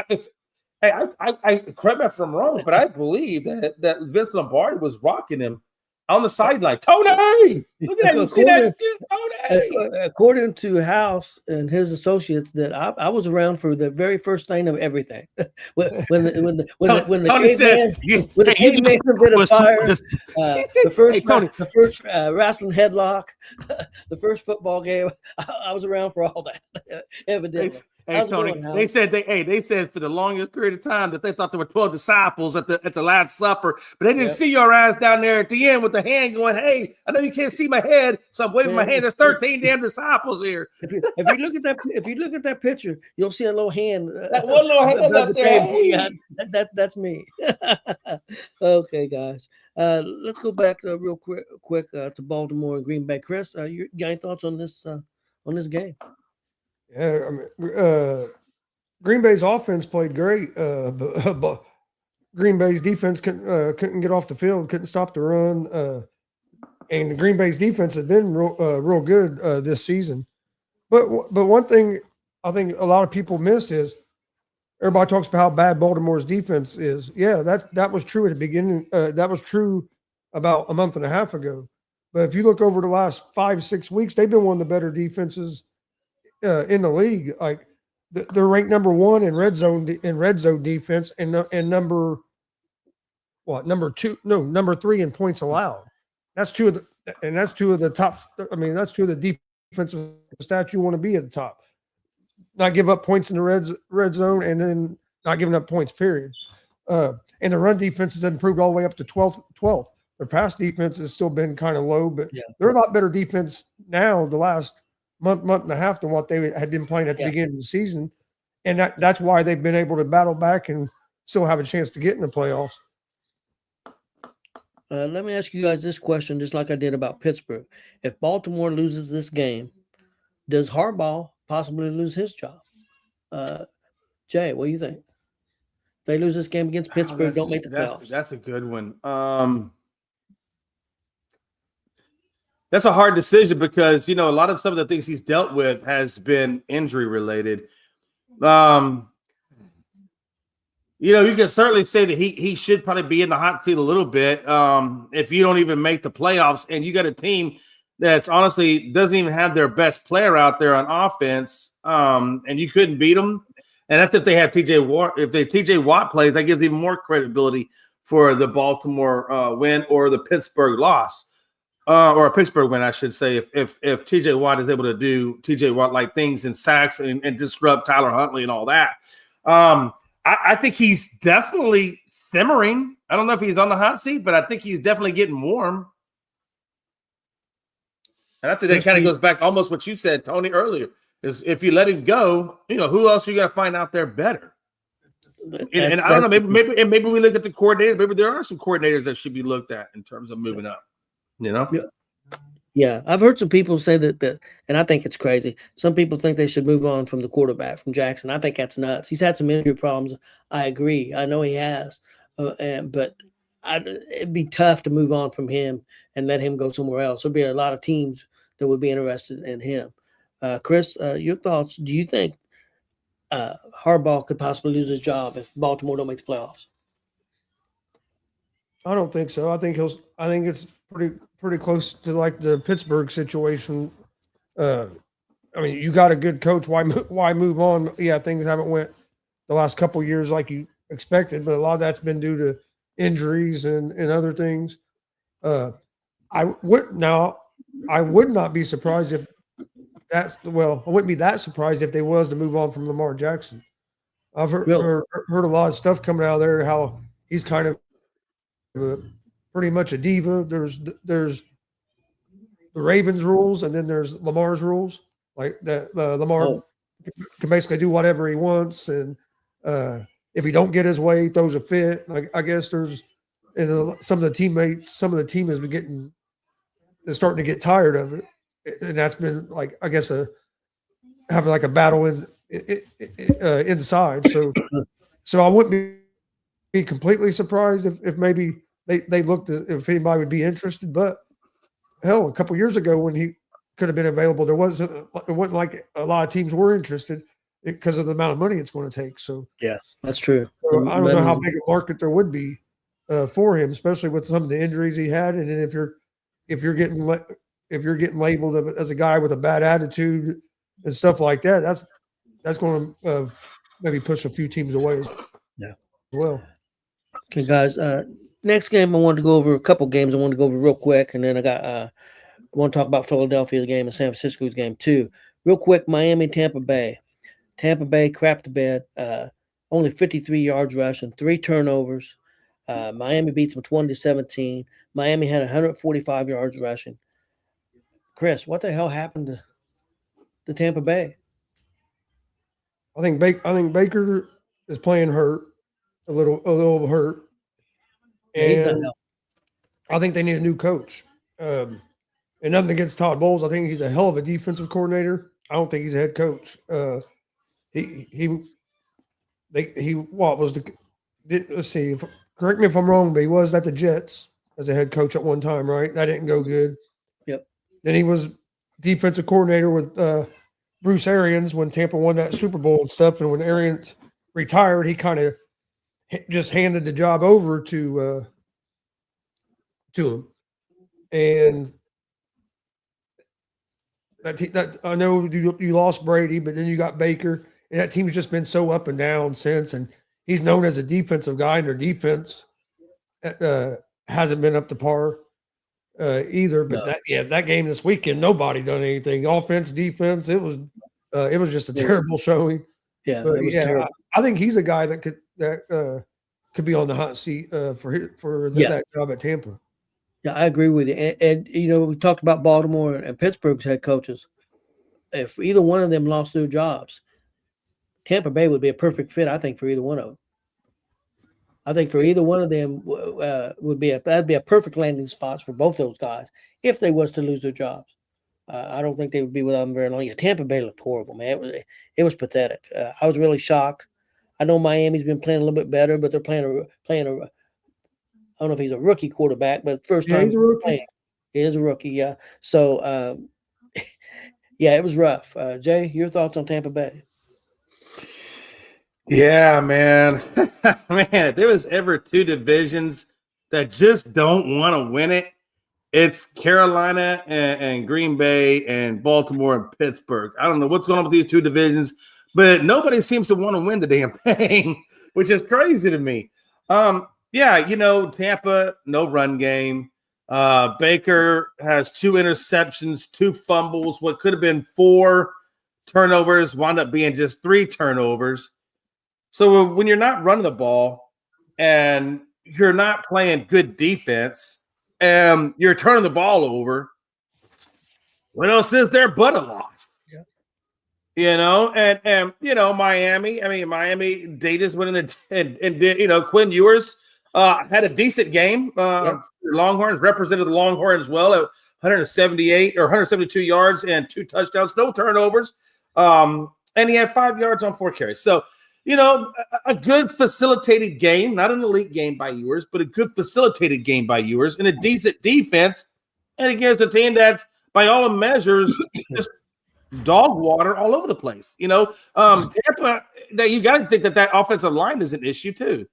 I correct me if I'm wrong, but I believe that Vince Lombardi was rocking him on the sideline. Tony, look at that! You see that? Tony. According to House and his associates, that I was around for the very first thing of everything. when the caveman bit of fire, the first wrestling headlock, the first football game, I was around for all that. Evidently. Hey Tony, they said for the longest period of time that they thought there were 12 disciples at the Last Supper, but they didn't see your ass down there at the end with the hand going, "Hey, I know you can't see my head, so I'm waving my hand. There's 13 damn disciples here." If you look at that picture, you'll see a little hand. That one little hand up there. Yeah, that's me. Okay, guys, let's go back real quick to Baltimore and Green Bay. Chris, you got any thoughts on this game? Yeah, I mean, Green Bay's offense played great, but Green Bay's defense couldn't get off the field, couldn't stop the run, and Green Bay's defense has been real good this season. But one thing I think a lot of people miss is everybody talks about how bad Baltimore's defense is. Yeah, that was true at the beginning. That was true about a month and a half ago. But if you look over the last 5-6 weeks, they've been one of the better defenses in the league. Like they're ranked number one in red zone defense, and number 3 in points allowed. That's two of the top. I mean, that's two of the defensive stats you want to be at the top. Not give up points in the red zone, and then not giving up points. Period. And the run defense has improved all the way up to 12th. Their pass defense has still been kind of low, but they're a lot better defense now the last month and a half than what they had been playing at the beginning of the season. And that's why they've been able to battle back and still have a chance to get in the playoffs. Let me ask you guys this question, just like I did about Pittsburgh. If Baltimore loses this game, does Harbaugh possibly lose his job? Jay, what do you think? If they lose this game against Pittsburgh, don't make the playoffs. That's a good one. That's a hard decision because, you know, a lot of some of the things he's dealt with has been injury related. You know, you can certainly say that he should probably be in the hot seat a little bit if you don't even make the playoffs and you got a team that's honestly doesn't even have their best player out there on offense, and you couldn't beat them. And that's if they have TJ Watt. If TJ Watt plays, that gives even more credibility for the Baltimore win or the Pittsburgh loss, or a Pittsburgh win, I should say. If TJ Watt is able to do TJ Watt like things in sacks and disrupt Tyler Huntley and all that, I think he's definitely simmering. I don't know if he's on the hot seat, but I think he's definitely getting warm. And I think that kind of goes back almost what you said, Tony, earlier. Is if you let him go, who else are you going to find out there better? And I don't know, maybe we look at the coordinators. Maybe there are some coordinators that should be looked at in terms of moving up. Yeah, I've heard some people say that, and I think it's crazy. Some people think they should move on from the quarterback, from Jackson. I think that's nuts. He's had some injury problems. I agree. I know he has, but it'd be tough to move on from him and let him go somewhere else. There'd be a lot of teams that would be interested in him. Chris, your thoughts? Do you think Harbaugh could possibly lose his job if Baltimore don't make the playoffs? I don't think so. I think it's pretty close to like the Pittsburgh situation. I mean, you got a good coach. Why move on? Yeah, things haven't went the last couple of years like you expected, but a lot of that's been due to injuries and other things. I would not be surprised if I wouldn't be that surprised if they was to move on from Lamar Jackson. I've heard a lot of stuff coming out of there, how he's kind of pretty much a diva. There's the Ravens rules, and then there's Lamar's rules. Like that, Lamar can basically do whatever he wants, and if he don't get his way, he throws a fit. Like I guess there's, some of the team has been starting to get tired of it. And that's been like, I guess, having like a battle inside. So I wouldn't be completely surprised if maybe they looked at if anybody would be interested. But hell, a couple years ago when he could have been available, it wasn't like a lot of teams were interested because of the amount of money it's going to take. So yeah, that's true. So I don't know how big a market there would be for him, especially with some of the injuries he had, and then if you're getting labeled as a guy with a bad attitude and stuff like that, that's going to maybe push a few teams away as well. Okay, guys. Next game, I wanted to go over a couple games. I wanted to go over real quick, and then I want to talk about Philadelphia game and San Francisco's game too. Real quick, Miami, Tampa Bay. Tampa Bay crapped the bed. Only 53 yards rushing, 3 turnovers. Miami beats them 20-17. Miami had 145 yards rushing. Chris, what the hell happened to Tampa Bay? I think Baker is playing hurt, a little hurt. And he's not healthy. I think they need a new coach. And nothing against Todd Bowles. I think he's a hell of a defensive coordinator. I don't think he's a head coach. Let's see. Correct me if I'm wrong, but he was at the Jets as a head coach at one time, right? That didn't go good. Yep. Then he was defensive coordinator with Bruce Arians when Tampa won that Super Bowl and stuff. And when Arians retired, he kind of just handed the job over to him. And that I know you lost Brady, but then you got Baker, and that team's just been so up and down since. And he's known as a defensive guy, and their defense hasn't been up to par either. But that game this weekend, nobody done anything. Offense, defense, it was just a terrible showing. Yeah, but yeah, I think he's a guy that could be on the hot seat for that job at Tampa. Yeah, I agree with you. And we talked about Baltimore and Pittsburgh's head coaches. If either one of them lost their jobs, Tampa Bay would be a perfect fit, I think, for either one of them. I think for either one of them that'd be a perfect landing spots for both those guys if they was to lose their jobs. I don't think they would be without them very long. Yeah, Tampa Bay looked horrible, man. It was pathetic. I was really shocked. I know Miami's been playing a little bit better, but they're playing a I don't know if he's a rookie quarterback, but first time he's a rookie. He is a rookie, yeah. So it was rough. Jay, your thoughts on Tampa Bay? Yeah, man. Man, if there was ever two divisions that just don't want to win it, It's Carolina and Green Bay and Baltimore and Pittsburgh. I don't know what's going on with these two divisions, but nobody seems to want to win the damn thing, which is crazy to me. Yeah, Tampa, no run game. Baker has 2 interceptions, 2 fumbles. What could have been 4 turnovers wound up being just 3 turnovers. So when you're not running the ball and you're not playing good defense and you're turning the ball over, what else is there but a loss? Yeah. And Miami. I mean, Miami, they just went in there and did, Quinn Ewers had a decent game. Longhorns represented the Longhorns well at 178 or 172 yards and 2 touchdowns, no turnovers. And he had 5 yards on 4 carries. So, a good facilitated game, not an elite game by Ewers, but a good facilitated game by Ewers and a decent defense. And against a team that's, by all measures, just dog water all over the place. Tampa, that you got to think that offensive line is an issue too.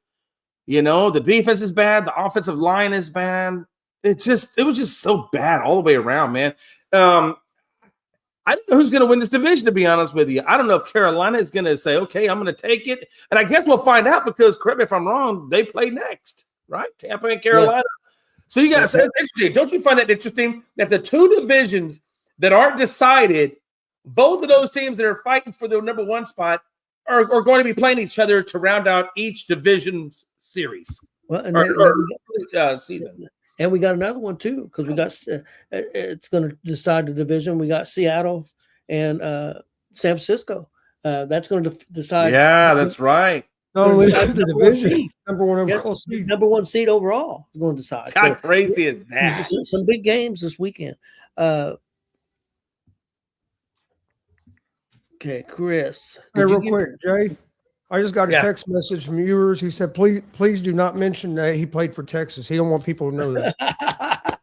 The defense is bad. The offensive line is bad. It was just so bad all the way around, man. I don't know who's going to win this division, to be honest with you. I don't know if Carolina is going to say, okay, I'm going to take it. And I guess we'll find out because, correct me if I'm wrong, they play next, right? Tampa and Carolina. Yes. So you got to say, it's interesting. Don't you find that interesting that the 2 divisions that aren't decided, both of those teams that are fighting for the number 1 spot are going to be playing each other to round out each division's series season. And we got another one too, because we got it's going to decide the division. We got Seattle and San Francisco. That's going to decide. Yeah, that's right. Not only the division, number 1 overall seed. Number 1 seed overall is going to decide. How crazy is that? Some big games this weekend. Okay, Chris. Hey, real quick, Jay. I just got a text message from Ewers. He said, please do not mention that he played for Texas. He don't want people to know that.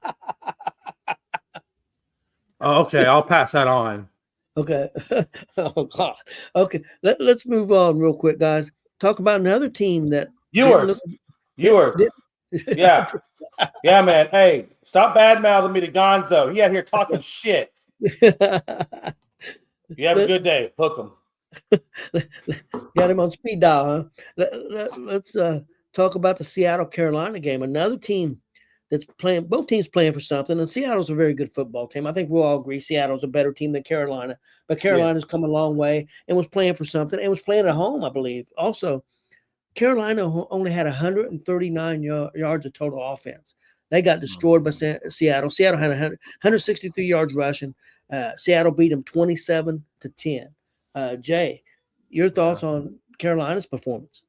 Oh, okay, I'll pass that on. Okay. Oh, God. Okay, let's move on real quick, guys. Talk about another team that Ewers. Yeah. Yeah, man. Hey, stop bad-mouthing me to Gonzo. He out here talking shit. You have a good day. Hook him. Got him on speed dial, huh? Let's talk about the Seattle-Carolina game. Another team that's playing, both teams playing for something, and Seattle's a very good football team. I think we'll all agree Seattle's a better team than Carolina, but Carolina's come a long way and was playing for something and was playing at home, I believe. Also, Carolina only had 139 yards of total offense. They got destroyed by Seattle. Seattle had 163 yards rushing. Seattle beat them 27-10. Jay, your thoughts on Carolina's performance?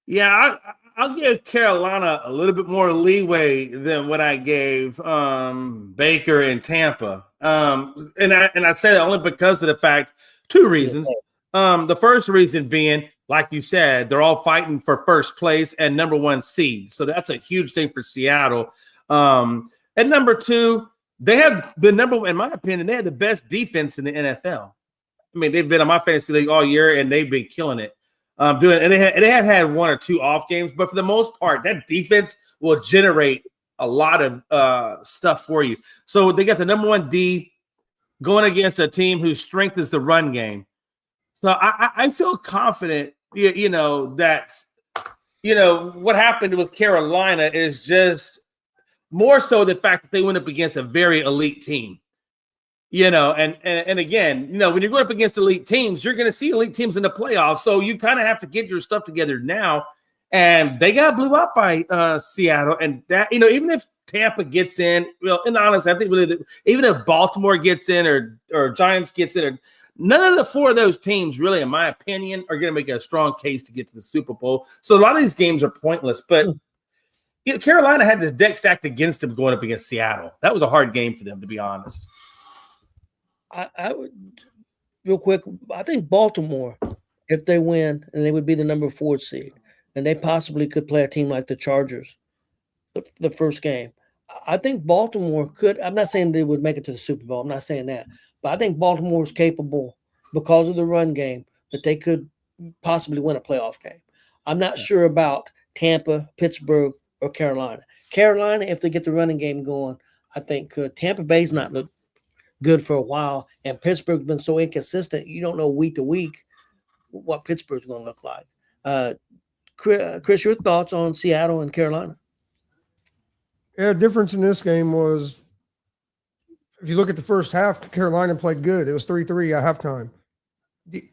Yeah, I'll give Carolina a little bit more leeway than what I gave Baker and Tampa. And I say that only because of the fact, 2 reasons. The first reason being, like you said, they're all fighting for first place and number 1 seed. So that's a huge thing for Seattle. And number 2, they have the in my opinion, they have the best defense in the NFL. I mean, they've been on my fantasy league all year, and they've been killing it. And they have had 1 or 2 off games, but for the most part, that defense will generate a lot of stuff for you. So they got the number 1 D going against a team whose strength is the run game. So I feel confident, that what happened with Carolina is just more so the fact that they went up against a very elite team. And again, when you're going up against elite teams, you're going to see elite teams in the playoffs. So you kind of have to get your stuff together now. And they got blew up by Seattle. And that, even if Tampa gets in, in honest, I think really even if Baltimore gets in or Giants gets in, none of the 4 of those teams really, in my opinion, are going to make a strong case to get to the Super Bowl. So a lot of these games are pointless. But Carolina had this deck stacked against them going up against Seattle. That was a hard game for them, to be honest. I would, real quick, I think Baltimore, if they win, and they would be the number 4 seed, and they possibly could play a team like the Chargers the first game. I think Baltimore could. I'm not saying they would make it to the Super Bowl. I'm not saying that. But I think Baltimore is capable, because of the run game, that they could possibly win a playoff game. I'm not sure about Tampa, Pittsburgh, or Carolina? Carolina, if they get the running game going, I think could. Tampa Bay's not looked good for a while, and Pittsburgh's been so inconsistent. You don't know week to week what Pittsburgh's going to look like. Chris, your thoughts on Seattle and Carolina? Yeah, difference in this game was, if you look at the first half, Carolina played good. It was 3-3 at halftime.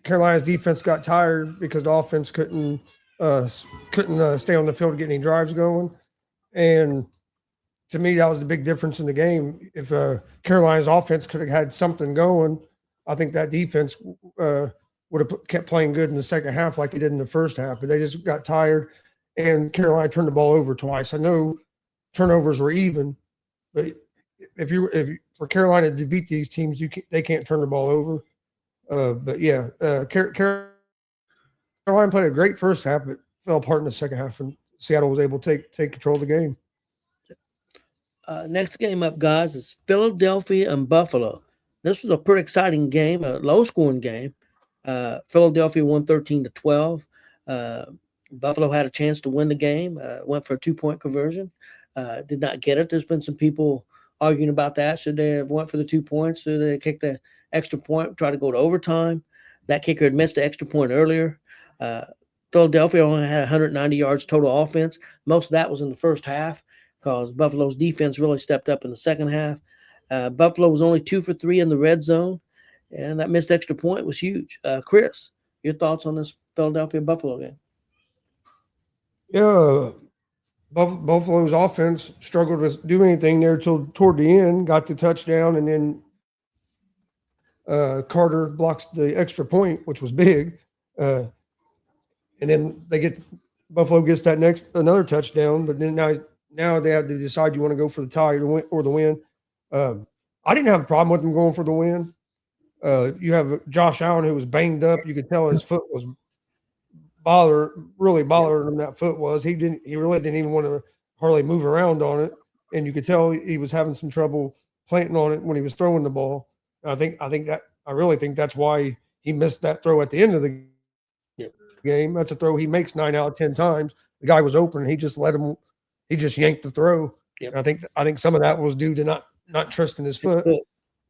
Carolina's defense got tired because the offense couldn't stay on the field to get any drives going. And to me, that was the big difference in the game. If Carolina's offense could have had something going, I think that defense would have kept playing good in the second half like they did in the first half. But they just got tired, and Carolina turned the ball over twice. I know turnovers were even, but if for Carolina to beat these teams, they can't turn the ball over. But yeah, Carolina played a great first half, but fell apart in the second half, and Seattle was able to take control of the game. Next game up, guys, is Philadelphia and Buffalo. This was a pretty exciting game, a low-scoring game. Philadelphia won 13-12. Buffalo had a chance to win the game. Went for a 2-point conversion. Did not get it. There's been some people arguing about that. Should they have went for the 2 points? Should they kick the extra point, try to go to overtime? That kicker had missed the extra point earlier. Philadelphia only had 190 yards total offense. Most of that was in the first half because Buffalo's defense really stepped up in the second half. Buffalo was only 2 for 3 in the red zone, and that missed extra point was huge. Chris, your thoughts on this Philadelphia-Buffalo game? Yeah, Buffalo's offense struggled to do anything there till toward the end, got the touchdown, and then Carter blocks the extra point, which was big. And then Buffalo gets another touchdown, but then now they have to decide you want to go for the tie or the win. I didn't have a problem with them going for the win. You have Josh Allen, who was banged up. You could tell his foot was really bothering him. That foot was. He really didn't even want to hardly move around on it, and you could tell he was having some trouble planting on it when he was throwing the ball. And I really think that's why he missed that throw at the end of the game. That's a throw he makes 9 out of 10 times. The guy was open, and he just yanked the throw. Yep. And I think some of that was due to not trusting his foot.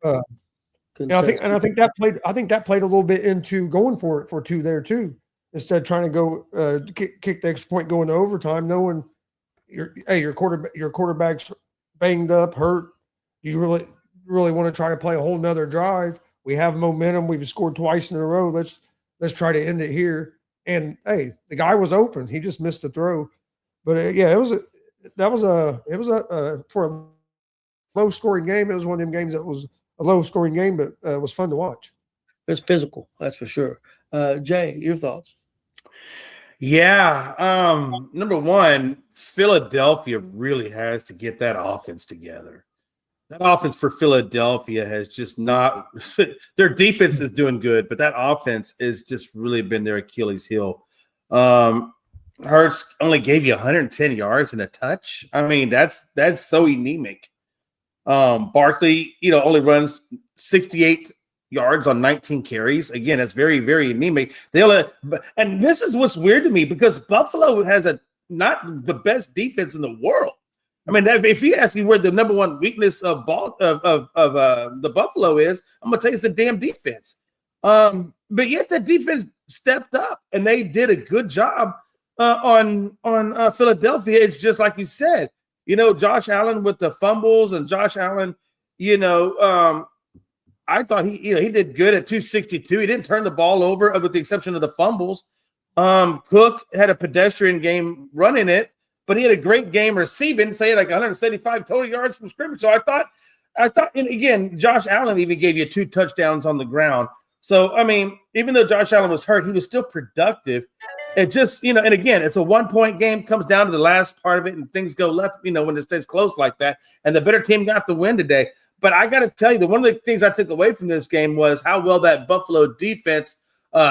And I think that played a little bit into going for it for 2 there too, instead of trying to go kick the extra point going to overtime, knowing your quarterback's banged up, hurt. You really want to try to play a whole nother drive. We have momentum. We've scored twice in a row. Let's try to end it here. And hey, the guy was open. He just missed the throw. But yeah, it was for a low scoring game. It was one of them games that was a low scoring game, but it was fun to watch. It's physical, that's for sure. Jay, your thoughts? Yeah. Number one, Philadelphia really has to get that offense together. That offense for Philadelphia has just not – their defense is doing good, but that offense has just really been their Achilles heel. Hurts only gave you 110 yards and a touch. I mean, that's so anemic. Barkley, only runs 68 yards on 19 carries. Again, that's very, very anemic. And this is what's weird to me because Buffalo has not the best defense in the world. I mean, if you ask me where the number one weakness of the Buffalo is, I'm gonna tell you it's the damn defense. But yet the defense stepped up and they did a good job on Philadelphia. It's just like you said, Josh Allen with the fumbles and Josh Allen, I thought he did good at 262. He didn't turn the ball over with the exception of the fumbles. Cook had a pedestrian game running it, but he had a great game receiving, say like 175 total yards from scrimmage. So I thought, and again, Josh Allen even gave you 2 touchdowns on the ground. So, I mean, even though Josh Allen was hurt, he was still productive. It just, and again, it's a 1-point game, comes down to the last part of it, and things go left, when it stays close like that. And the better team got the win today. But I got to tell you, one of the things I took away from this game was how well that Buffalo defense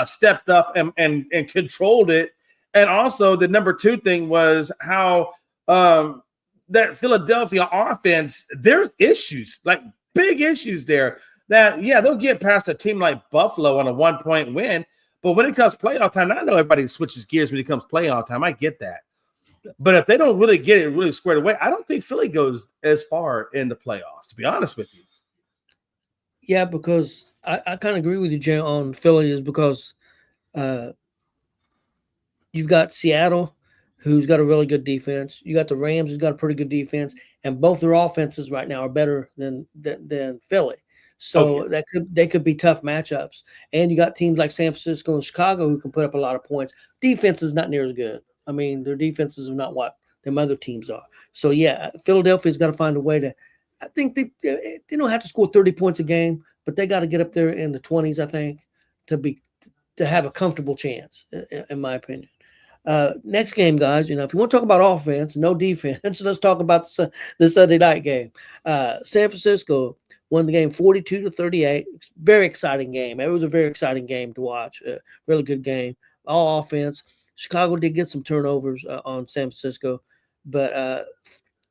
stepped up and controlled it. And also the number 2 thing was how that Philadelphia offense, there's issues, like big issues there that, yeah, they'll get past a team like Buffalo on a 1-point win. But when it comes playoff time, I know everybody switches gears when it comes playoff time. I get that. But if they don't really get it really squared away, I don't think Philly goes as far in the playoffs, to be honest with you. Yeah, because I kind of agree with you, Jay, on Philly is because you've got Seattle, who's got a really good defense. You got the Rams, who's got a pretty good defense, and both their offenses right now are better than Philly. So they could be tough matchups. And you got teams like San Francisco and Chicago who can put up a lot of points. Defense is not near as good. I mean, their defenses are not what them other teams are. So yeah, Philadelphia's got to find a way to. I think they don't have to score 30 points a game, but they got to get up there in the 20s. I think to have a comfortable chance, in my opinion. Next game, guys. If you want to talk about offense, no defense, let's talk about the Sunday night game. San Francisco won the game 42-38. Very exciting game. It was a very exciting game to watch. Really good game. All offense. Chicago did get some turnovers on San Francisco, but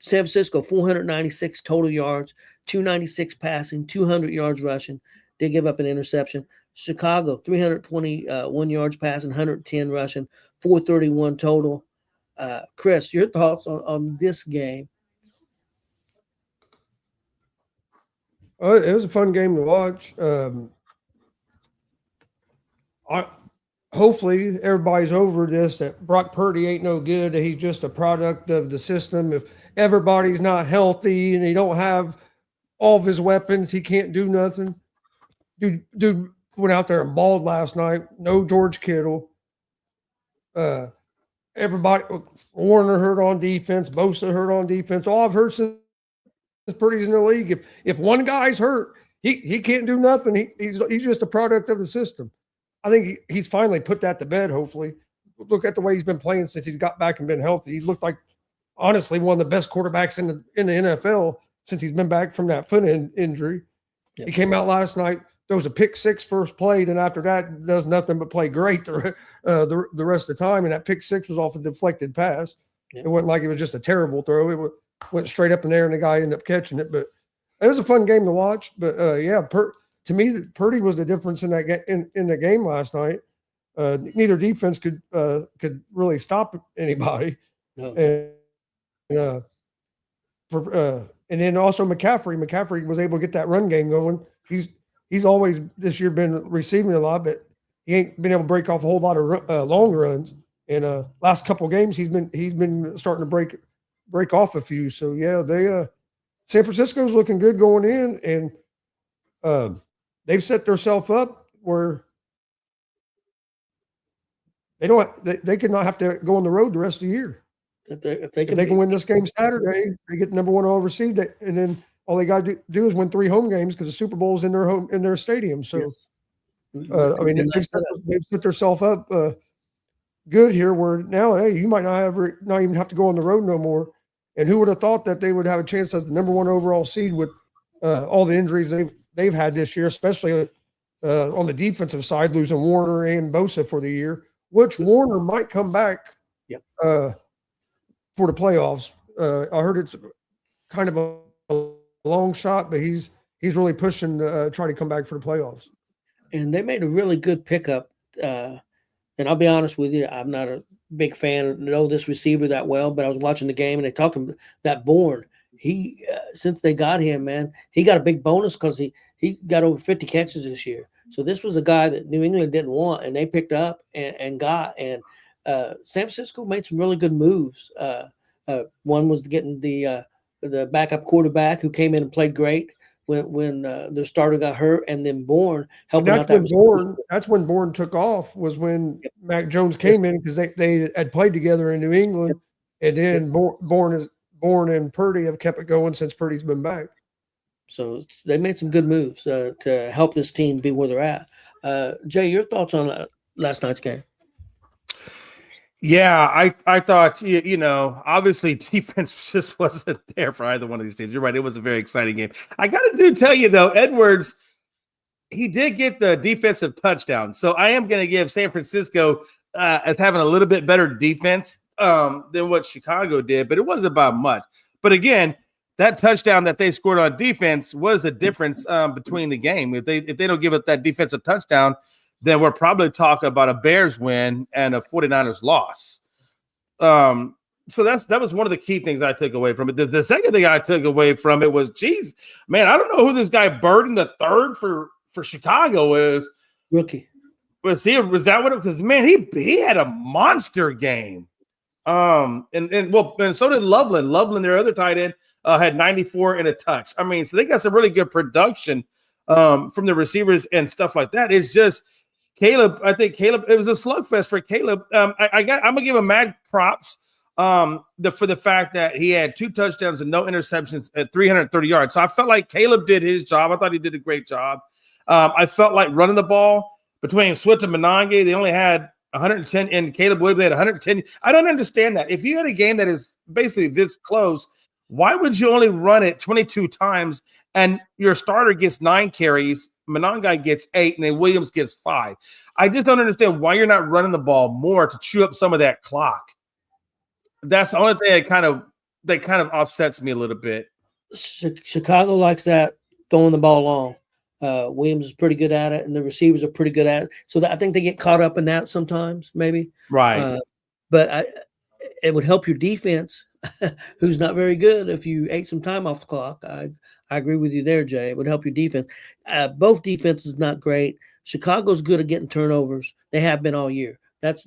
San Francisco 496 total yards, 296 passing, 200 yards rushing. Did give up an interception. Chicago 321 yards passing, 110 rushing, 431 total. Chris, your thoughts on this game? It was a fun game to watch. Hopefully everybody's over this, that Brock Purdy ain't no good, that he's just a product of the system. If everybody's not healthy and he don't have all of his weapons, he can't do nothing. Dude went out there and balled last night. No George Kittle. Everybody, Warner hurt on defense, Bosa hurt on defense. All I've heard since Purdy's in the league, if one guy's hurt, he can't do nothing. He's just a product of the system. I think he's finally put that to bed, hopefully. Look at the way he's been playing since he's got back and been healthy. He's looked like, honestly, one of the best quarterbacks in the NFL since he's been back from that foot injury. Yep. He came out last night. There was a pick six first play, and after that, does nothing but play great the rest of the time. And that pick six was off a deflected pass. Yep. It wasn't like it was just a terrible throw. It went straight up in there, and the guy ended up catching it. But it was a fun game to watch. But to me, Purdy was the difference in that in the game last night. Neither defense could really stop anybody. No. And then also McCaffrey was able to get that run game going. He's always this year been receiving a lot, but he ain't been able to break off a whole lot of long runs. And last couple of games, he's been starting to break off a few. So yeah, San Francisco's looking good going in, and they've set themselves up where they could not have to go on the road the rest of the year. If they can win this game Saturday, they get the number one overall seed, and then all they got to do is win 3 home games because the Super Bowl is in their stadium. So, yes. I mean, they've set themselves up good here. Where now, hey, you might not even have to go on the road no more. And who would have thought that they would have a chance as the number one overall seed with all the injuries they've had this year, especially on the defensive side, losing Warner and Bosa for the year, which Warner might come back. Yep. For the playoffs. I heard it's kind of a long shot, but he's really pushing to try to come back for the playoffs. And they made a really good pickup. And I'll be honest with you, I'm not a big fan, know this receiver that well, but I was watching the game and they talked about that Bourne. He since they got him, man, he got a big bonus because he got over 50 catches this year. So this was a guy that New England didn't want, and they picked up and got. And San Francisco made some really good moves. One was getting the backup quarterback who came in and played great when their starter got hurt, and then Bourne helping out. That's when Bourne took off. Was when Mac Jones came in because they had played together in New England, and then Bourne and Purdy have kept it going since Purdy's been back. So they made some good moves to help this team be where they're at. Jay, your thoughts on last night's game? Yeah, I thought, obviously defense just wasn't there for either one of these teams. You're right. It was a very exciting game. I got to tell you, though, Edwards, he did get the defensive touchdown. So I am going to give San Francisco as having a little bit better defense than what Chicago did, but it wasn't about much. But again, that touchdown that they scored on defense was a difference between the game. If they don't give up that defensive touchdown, then we're probably talking about a Bears win and a 49ers loss. So that was one of the key things I took away from it. The second thing I took away from it was, geez, man, I don't know who this guy Burden the third for Chicago is. Rookie. Was that what it? Because man, he had a monster game. And so did Loveland. Loveland, their other tight end, had 94 and a touch. I mean, so they got some really good production from the receivers and stuff like that. It's just Caleb. I think Caleb. It was a slugfest for Caleb. I'm gonna give him mad props. For the fact that he had 2 touchdowns and no interceptions at 330 yards. So I felt like Caleb did his job. I thought he did a great job. I felt like running the ball between Swift and Monange, they only had 110, and Caleb Williams had 110. I don't understand that. If you had a game that is basically this close, why would you only run it 22 times and your starter gets 9 carries, Monange gets 8, and then Williams gets 5? I just don't understand why you're not running the ball more to chew up some of that clock. That's the only thing that kind of offsets me a little bit. Chicago likes that, throwing the ball long. Williams is pretty good at it, and the receivers are pretty good at it. So I think they get caught up in that sometimes, maybe. Right. But it would help your defense, who's not very good, if you ate some time off the clock. I agree with you there, Jay. It would help your defense. Both defenses not great. Chicago's good at getting turnovers. They have been all year. That's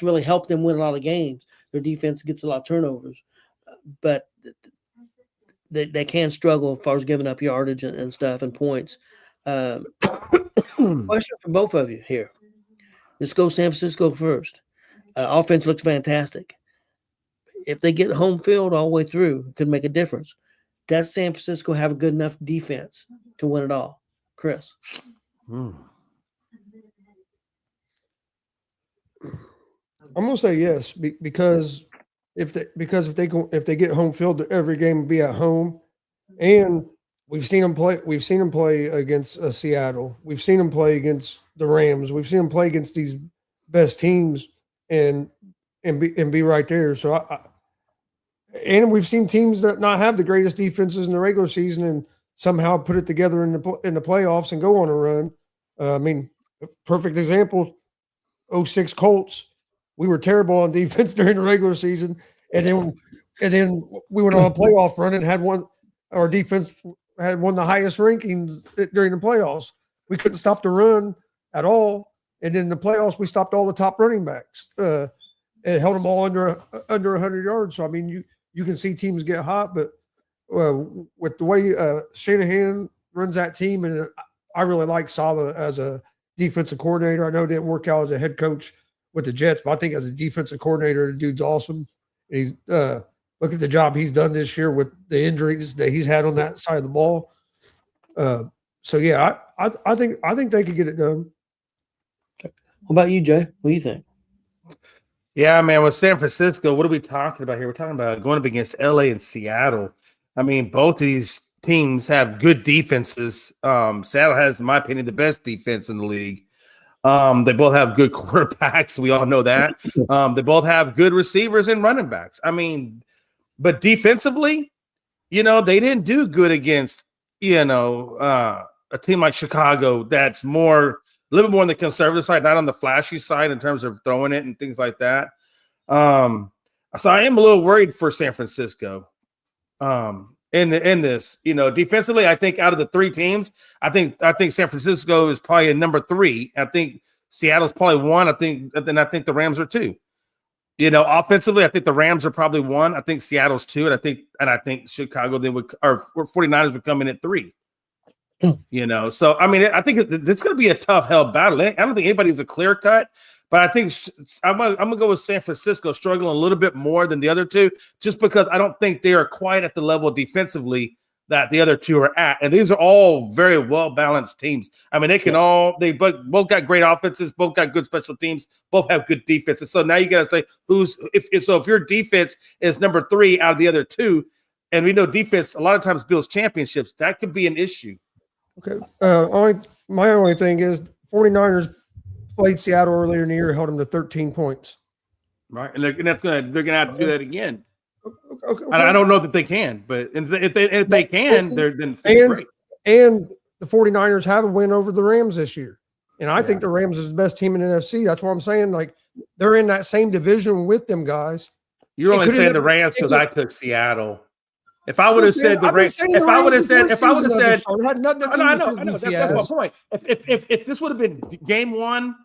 really helped them win a lot of games. Their defense gets a lot of turnovers, but they can struggle as far as giving up yardage and stuff and points. Question for both of you here. Let's go San Francisco first. Offense looks fantastic. If they get home field all the way through, it could make a difference. Does San Francisco have a good enough defense to win it all? Chris? I'm gonna say yes because if they get home field, every game will be at home, and we've seen them play. We've seen them play against Seattle. We've seen them play against the Rams. We've seen them play against these best teams and be right there. So and we've seen teams that not have the greatest defenses in the regular season and somehow put it together in the playoffs and go on a run. I mean, perfect example: 06 Colts. We were terrible on defense during the regular season, and then we went on a playoff run and our defense had one of the highest rankings during the playoffs. We couldn't stop the run at all, and in the playoffs we stopped all the top running backs and held them all under 100 yards. So I mean, you can see teams get hot, but with the way Shanahan runs that team, and I really like Saleh as a defensive coordinator. I know it didn't work out as a head coach with the Jets, but I think as a defensive coordinator, the dude's awesome. And he's look at the job he's done this year with the injuries that he's had on that side of the ball. So yeah, I think they could get it done. What about you, Jay? What do you think? Yeah, man, with San Francisco, what are we talking about here? We're talking about going up against LA and Seattle. I mean, both of these teams have good defenses. Seattle has, in my opinion, the best defense in the league. They both have good quarterbacks. We all know that. They both have good receivers and running backs. I mean, but defensively, they didn't do good against, a team like Chicago that's a little bit more on the conservative side, not on the flashy side in terms of throwing it and things like that. So I am a little worried for San Francisco. In this, defensively, I think out of the 3 teams, I think San Francisco is probably a number 3. I think Seattle's probably 1. I think the Rams are 2. Offensively, I think the Rams are probably 1. I think Seattle's 2, and I think Chicago or 49ers would come in at 3. So I mean, I think it's going to be a tough hell battle. I don't think anybody's a clear cut. But I think I'm gonna go with San Francisco struggling a little bit more than the other 2, just because I don't think they are quite at the level defensively that the other 2 are at. And these are all very well balanced teams. I mean, they both got great offenses, both got good special teams, both have good defenses. So now you got to say if your defense is number 3 out of the other 2, and we know defense a lot of times builds championships, that could be an issue. Okay. My only thing is 49ers played Seattle earlier in the year, held them to 13 points. Right, and they're gonna have to do that again. Okay. I don't know that they can, but if they can, then it's great. And the 49ers have a win over the Rams this year, and I think the Rams is the best team in the NFC. That's what I'm saying. Like, they're in that same division with them guys. You're only could've saying the never- Rams it because could- I took Seattle. If I would have said the I've been Rams, saying if the I would have Rams said, before if I would have season said, started. It had nothing to do I with know, your that's goofy my ass. point. If this would have been game one,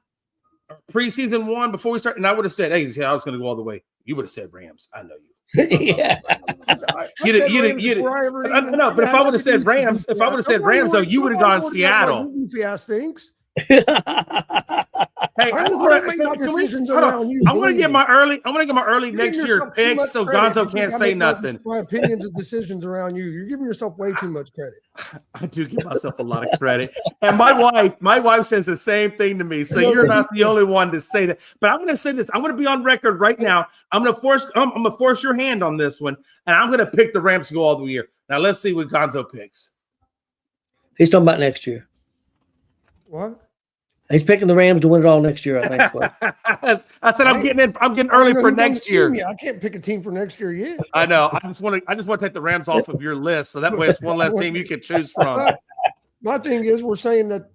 preseason one, before we start, and I would have said, hey, I was going to go all the way. You would have said Rams. I know you. Yeah. I know, but if I would have said Rams, though, you would have gone Seattle. Goofy ass things. Hey, I don't make my decisions around you. I want to get my early You're next giving year yourself too picks much so credit Gonzo because can't I say make nothing. my opinions and decisions around you. You're giving yourself way too much credit. I do give myself a lot of credit. And my wife says the same thing to me. So you're not the only one to say that. But I'm going to say this. I'm going to be on record right now. I'm going to force your hand on this one, and I'm going to pick the Rams to go all the year. Now let's see what Gonzo picks. He's talking about next year. What? He's picking the Rams to win it all next year, I think. Folks. I said I'm getting early for next year. I can't pick a team for next year yet. I know. I just want to take the Rams off of your list, so that way it's one less team you can choose from. My thing is, we're saying that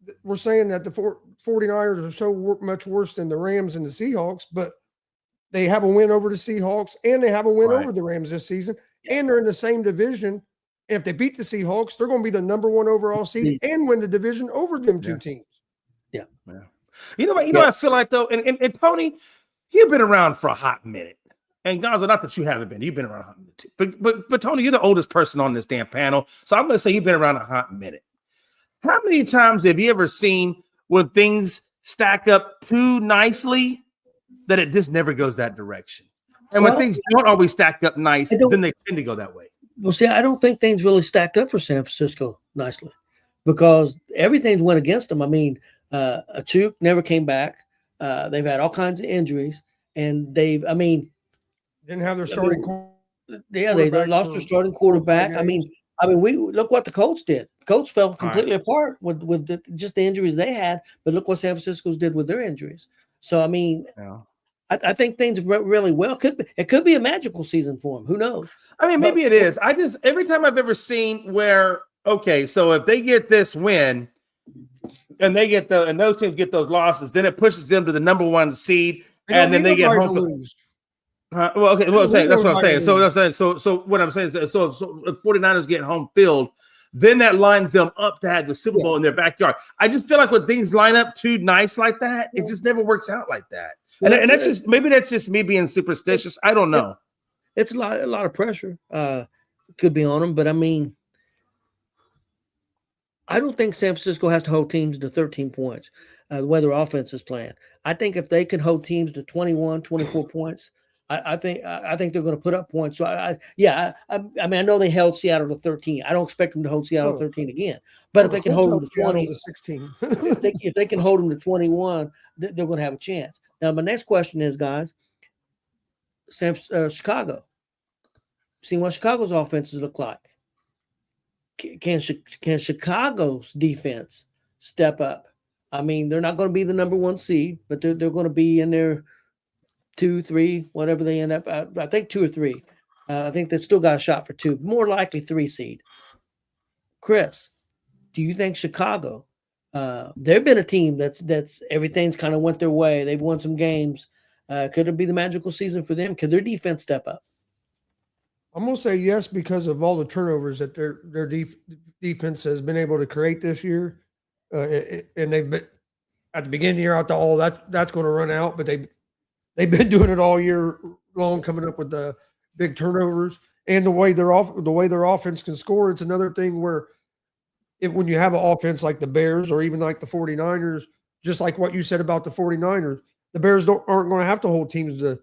the 49ers are so much worse than the Rams and the Seahawks, but they have a win over the Seahawks and they have a win over the Rams this season, and they're in the same division. And if they beat the Seahawks, they're going to be the number one overall seed and win the division over them two teams. Yeah. You know what I feel like though, and Tony, you've been around for a hot minute. And Gonzo, not that you haven't been, you've been around a hot minute too. But Tony, you're the oldest person on this damn panel. So I'm gonna say you've been around a hot minute. How many times have you ever seen when things stack up too nicely that it just never goes that direction? And when things don't always stack up nice, then they tend to go that way. Well, see, I don't think things really stacked up for San Francisco nicely because everything's went against them. I mean, Achuk never came back. They've had all kinds of injuries, and didn't have their starting. They lost their starting quarterback. I mean, we look what the Colts did. The Colts fell completely apart with just the injuries they had, but look what San Francisco's did with their injuries. So I mean, I think things went really well. It could be a magical season for them. Who knows? I mean, maybe it is. Every time I've ever seen where so if they get this win. And those teams get those losses, then it pushes them to the number one seed, and then they get home. That's what I'm saying. So what I'm saying is, so if 49ers get home field, then that lines them up to have the Super Bowl in their backyard. I just feel like when things line up too nice like that, it just never works out like that. And that's just me being superstitious. I don't know. It's a lot of pressure could be on them, but I mean, I don't think San Francisco has to hold teams to 13 points, the way their offense is playing. I think if they can hold teams to 21, 24 points, I think they're going to put up points. So I mean, I know they held Seattle to 13. I don't expect them to hold Seattle to 13 again. But if they can hold them to 20, to 16, if they can hold them to 21, they're going to have a chance. Now, my next question is, guys, Chicago. See what Chicago's offenses look like. Can Chicago's defense step up? I mean, they're not going to be the number one seed, but they're going to be in there 2, 3, whatever they end up. I think 2 or 3. I think they still got a shot for 2. More likely 3 seed. Chris, do you think Chicago? They've been a team that's everything's kind of went their way. They've won some games. Could it be the magical season for them? Could their defense step up? I'm going to say yes because of all the turnovers that their defense has been able to create this year. And they've been at the beginning of the year, I thought, that's going to run out, but they've been doing it all year long, coming up with the big turnovers and the way their offense can score. It's another thing where when you have an offense like the Bears or even like the 49ers, just like what you said about the 49ers, the Bears aren't going to have to hold teams to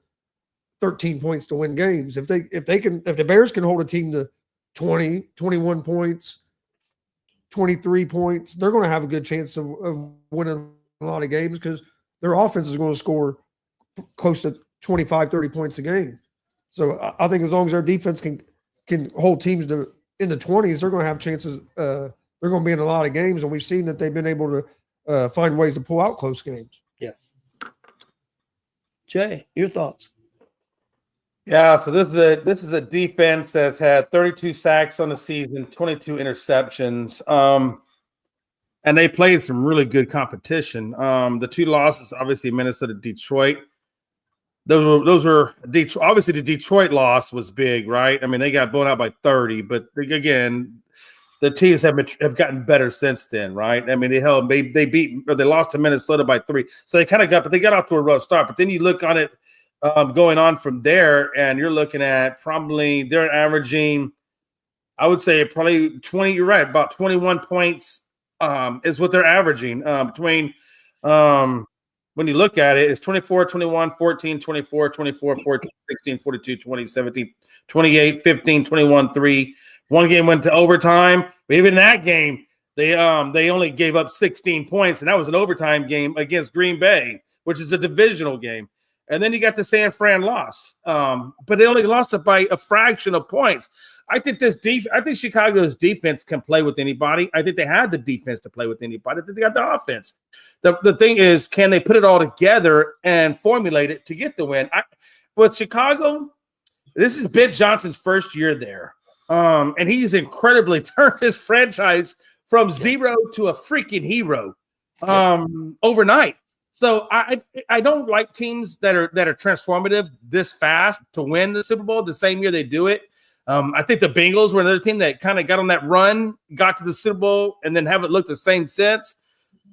13 points to win games. If the Bears can hold a team to 20, 21 points, 23 points, they're going to have a good chance of winning a lot of games because their offense is going to score close to 25, 30 points a game. So I think as long as their defense can hold teams in the 20s, they're going to have chances. They're going to be in a lot of games, and we've seen that they've been able to find ways to pull out close games. Yeah. Jay, your thoughts? Yeah, so this is a defense that's had 32 sacks on the season, 22 interceptions, and they played some really good competition. The 2 losses, obviously Minnesota, Detroit. Those were Detroit. Obviously, the Detroit loss was big, right? I mean, they got blown out by 30, but again, the teams have gotten better since then, right? I mean, they beat or they lost to Minnesota by 3, so they kind of got off to a rough start. But then you look on it going on from there, and you're looking at probably they're averaging, I would say probably 20. You're right, about 21 points is what they're averaging between. When you look at it, it's 24, 21, 14, 24, 24, 14, 16, 42, 20, 17, 28, 15, 21, 3. One game went to overtime. But even in that game, they only gave up 16 points, and that was an overtime game against Green Bay, which is a divisional game. And then you got the San Fran loss. But they only lost it by a fraction of points. I think Chicago's defense can play with anybody. I think they had the defense to play with anybody. I think they got the offense. The thing is, can they put it all together and formulate it to get the win? With Chicago, this is Ben Johnson's first year there. And he's incredibly turned his franchise from zero to a freaking hero overnight. So I don't like teams that are transformative this fast to win the Super Bowl the same year they do it. I think the Bengals were another team that kind of got on that run, got to the Super Bowl, and then haven't looked the same since.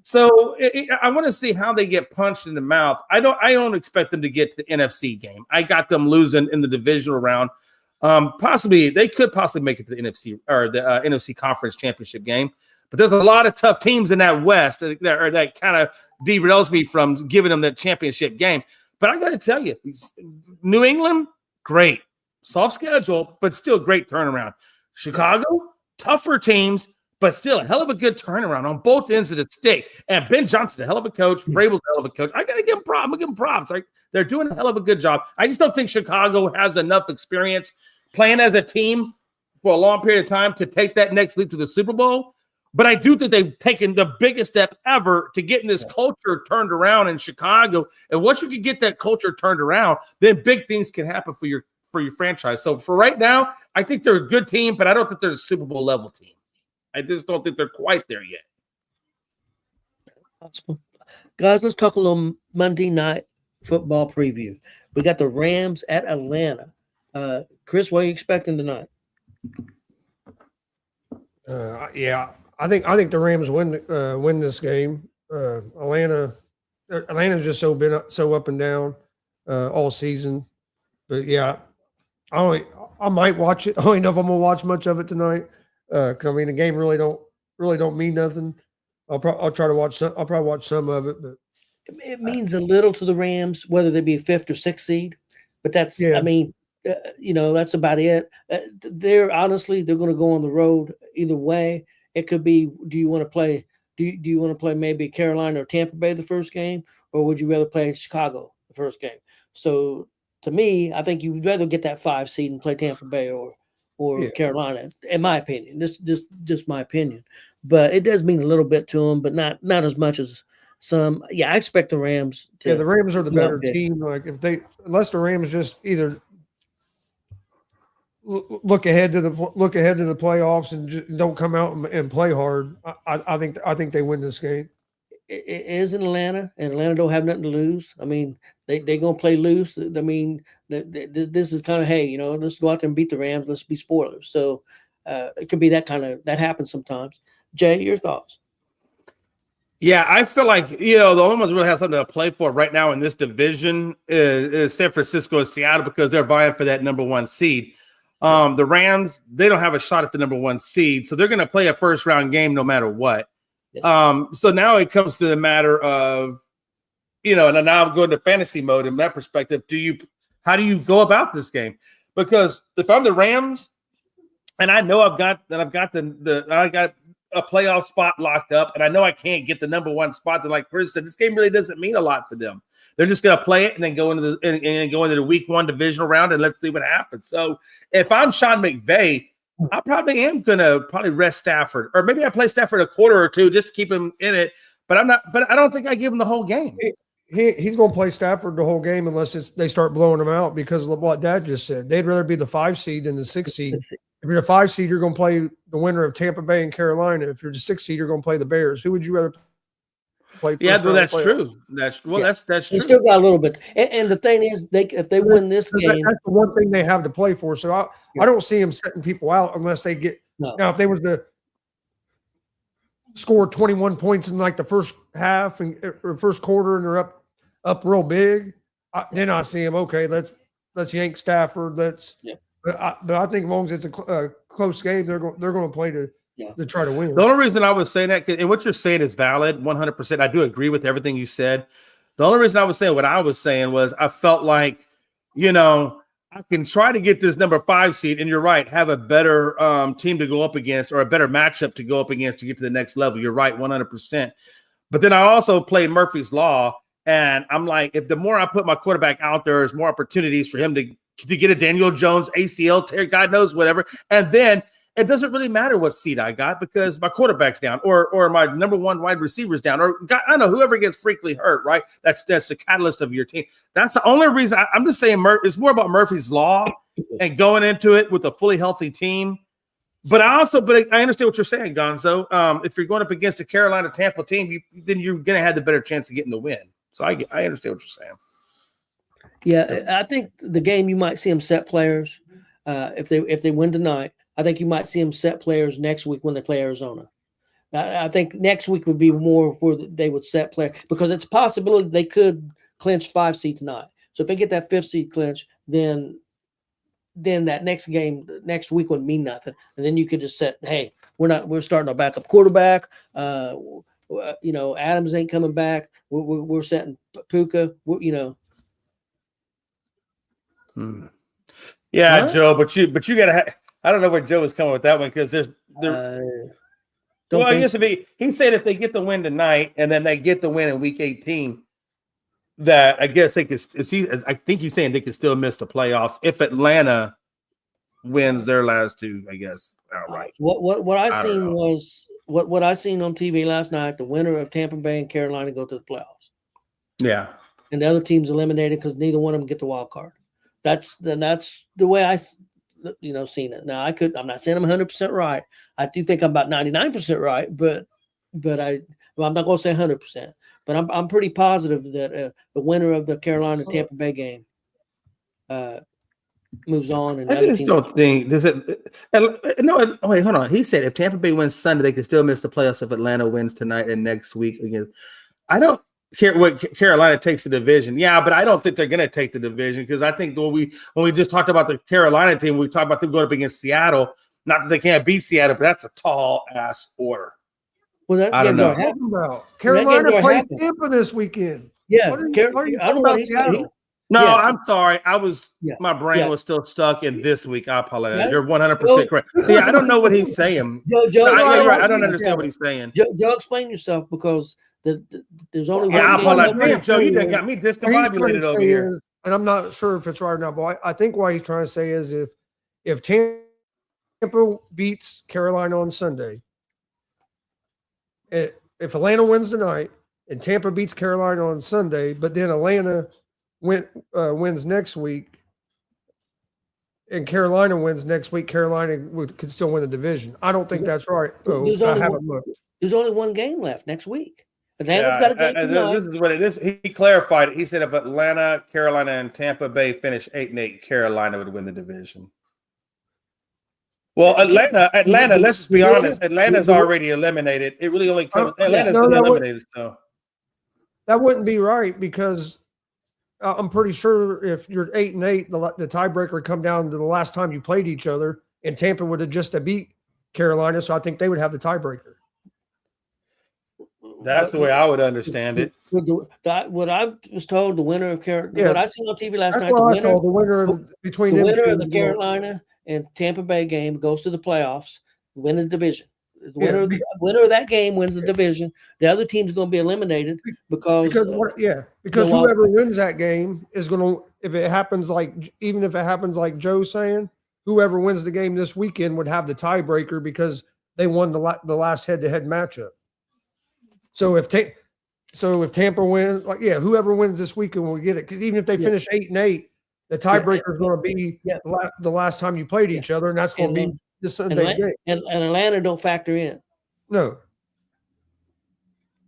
So I want to see how they get punched in the mouth. I don't expect them to get to the NFC game. I got them losing in the divisional round. They could possibly make it to the NFC or the NFC Conference Championship game. But there's a lot of tough teams in that West that kind of derails me from giving them that championship game. But I got to tell you, New England, great. Soft schedule, but still great turnaround. Chicago, tougher teams, but still a hell of a good turnaround on both ends of the stick. And Ben Johnson, a hell of a coach. Vrabel's a hell of a coach. I got to give him props. I'm going to give him props. They're doing a hell of a good job. I just don't think Chicago has enough experience playing as a team for a long period of time to take that next leap to the Super Bowl. But I do think they've taken the biggest step ever to getting this culture turned around in Chicago. And once you can get that culture turned around, then big things can happen for your franchise. So for right now, I think they're a good team, but I don't think they're a Super Bowl level team. I just don't think they're quite there yet. Possible. Guys, let's talk a little Monday night football preview. We got the Rams at Atlanta. Chris, what are you expecting tonight? I think the Rams win this game. Atlanta's just been so up and down all season. But yeah, I might watch it. I don't know if I'm gonna watch much of it tonight because I mean the game really don't mean nothing. I'll try to watch some. I'll probably watch some of it, but it means a little to the Rams whether they be a 5th or 6th seed. But that's I mean, that's about it. They're going to go on the road either way. It could be, do you want to play maybe Carolina or Tampa Bay the first game, or would you rather play Chicago the first game? So to me, I think you'd rather get that 5 seed and play Tampa Bay or Carolina, in my opinion. This just my opinion. But it does mean a little bit to them, but not as much as some. Yeah, I expect the Rams to. Yeah, the Rams are the better team. Like unless the Rams just either look ahead to the playoffs and just don't come out and play hard. I think they win this game. It is in Atlanta, and Atlanta don't have nothing to lose. I mean, they're going to play loose. I mean, this is kind of, hey, let's go out there and beat the Rams. Let's be spoilers. So it could be that happens sometimes. Jay, your thoughts? Yeah, I feel like, the only ones really have something to play for right now in this division is San Francisco and Seattle because they're vying for that number 1 seed. The Rams, they don't have a shot at the number 1 seed, so they're going to play a first-round game no matter what. Yes. So now it comes to the matter of, and now I'm going to fantasy mode in that perspective. How do you go about this game? Because if I'm the Rams, and I know I've got a playoff spot locked up, and I know I can't get the number 1 spot. Then, like Chris said, this game really doesn't mean a lot for them. They're just going to play it and then go into the week 1 divisional round, and let's see what happens. So if I'm Sean McVay, I probably am going to rest Stafford, or maybe I play Stafford a quarter or two just to keep him in it. But I don't think I give him the whole game. He's going to play Stafford the whole game unless they start blowing him out because of what Dad just said. They'd rather be the 5 seed than the 6 seed. If you're the 5 seed, you're going to play the winner of Tampa Bay and Carolina. If you're the 6 seed, you're going to play the Bears. Who would you rather play? play. Yeah, first well, round that's playoffs. true. That's They true. still got a little bit. And the thing is, if they win this game, That's the one thing they have to play for. So I don't see them setting people out unless they get. No. Now, if they was to score 21 points in like the first half or first quarter and they're up real big, then I see them. Okay, let's yank Stafford. But I think as long as it's a close game, they're going to play to try to win. The only reason I was saying that, and what you're saying is valid, 100%. I do agree with everything you said. The only reason I was saying what I was saying was I felt like, I can try to get this number 5 seed, and you're right, have a better team to go up against or a better matchup to go up against to get to the next level. You're right, 100%. But then I also played Murphy's Law, and I'm like, if the more I put my quarterback out there, there's more opportunities for him to get a Daniel Jones ACL tear, God knows whatever, and then it doesn't really matter what seed I got because my quarterback's down or my number 1 wide receiver's down or I don't know, whoever gets freakily hurt, right? That's the catalyst of your team. That's the only reason I'm just saying it's more about Murphy's Law and going into it with a fully healthy team. But I understand what you're saying, Gonzo. If you're going up against a Carolina Tampa team, then you're going to have the better chance of getting the win. So I understand what you're saying. Yeah, I think the game you might see them set players if they win tonight. I think you might see them set players next week when they play Arizona. I think next week would be more where they would set players because it's a possibility they could clinch 5 seed tonight. So if they get that 5th seed clinch, then that next game next week wouldn't mean nothing, and then you could just set, hey, we're starting our backup quarterback. Adams ain't coming back. We're setting Puka. Yeah, Huh? Joe, but you gotta. I don't know where Joe was coming with that one because there's. I guess he said if they get the win tonight and then they get the win in week 18, that I guess they could. I think he's saying they could still miss the playoffs if Atlanta wins their last 2. I guess outright. What I seen was what I seen on TV last night. The winner of Tampa Bay and Carolina go to the playoffs. Yeah, and the other team's eliminated because neither one of them get the wild card. That's the way I seen it. Now I'm not saying I'm 100% right. I do think I'm about 99% right, but I'm not going to say 100%. But I'm pretty positive that the winner of the Carolina Tampa Bay game moves on. And I just don't think does it. No, wait, hold on. He said if Tampa Bay wins Sunday, they can still miss the playoffs if Atlanta wins tonight and next week again. I don't care what Carolina takes the division. Yeah, but I don't think they're going to take the division because I think when we just talked about the Carolina team, we talked about them going up against Seattle. Not that they can't beat Seattle, but that's a tall ass order. Well, I don't know. Carolina plays Tampa this weekend. Yeah, I don't know about Seattle. No, Yeah. I'm sorry. My brain was still stuck in this week. I apologize. Yeah. You're 100% correct. See, I don't know what he's saying. Joe, I don't understand what he's saying. Joe, explain yourself because there's only one. I game apologize. left. Damn, Joe, you done got me discombobulated over here. And I'm not sure if it's right or not, but I think what he's trying to say is if Tampa beats Carolina on Sunday, if Atlanta wins tonight and Tampa beats Carolina on Sunday, but then Atlanta wins next week and Carolina wins next week, Carolina could still win the division. I don't think that's right. I haven't looked. There's only one game left next week. Atlanta's got a game tonight. This is what it is. He clarified it. He said if Atlanta, Carolina, and Tampa Bay finish 8-8, Carolina would win the division. Well, Atlanta. Let's just be honest. Atlanta's already eliminated. It really only comes. Atlanta's eliminated. So that wouldn't be right because I'm pretty sure if you're 8-8, the tiebreaker would come down to the last time you played each other, and Tampa would have just beat Carolina. So I think they would have the tiebreaker. That's the way I would understand it. What I was told, the winner of Carolina, what I seen on TV last night, the winner of the Carolina and Tampa Bay game goes to the playoffs, win the division. The winner of that game wins the division. The other team's going to be eliminated because whoever wins that game is going to, if it happens like Joe's saying, whoever wins the game this weekend would have the tiebreaker because they won the last head-to-head matchup. So if Tampa wins, whoever wins this weekend will get it. Because even if they finish 8-8, the tiebreaker is going to be the last time you played each other, and that's going to be this Sunday's game. And Atlanta don't factor in. No.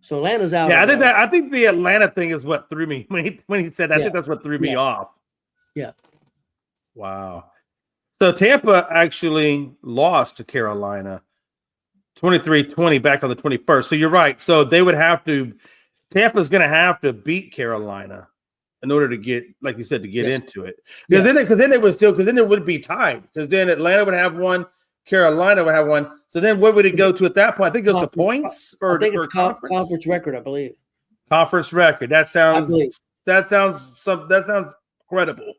So Atlanta's out. Yeah, of I think the Atlanta thing is what threw me when he said that. I Yeah. think that's what threw me Yeah. off. Yeah. Wow. So Tampa actually lost to Carolina 23-20 back on the 21st. So you're right. So they would have to Tampa's going to have to beat Carolina in order to get, like you said, to get Yes. into it. Yeah. Because then it would be tied. Because then Atlanta would have one, Carolina would have one. So then what would it go to at that point? I think it goes to points I or, think or it's conference record, I believe. conference record. That believe. sounds credible.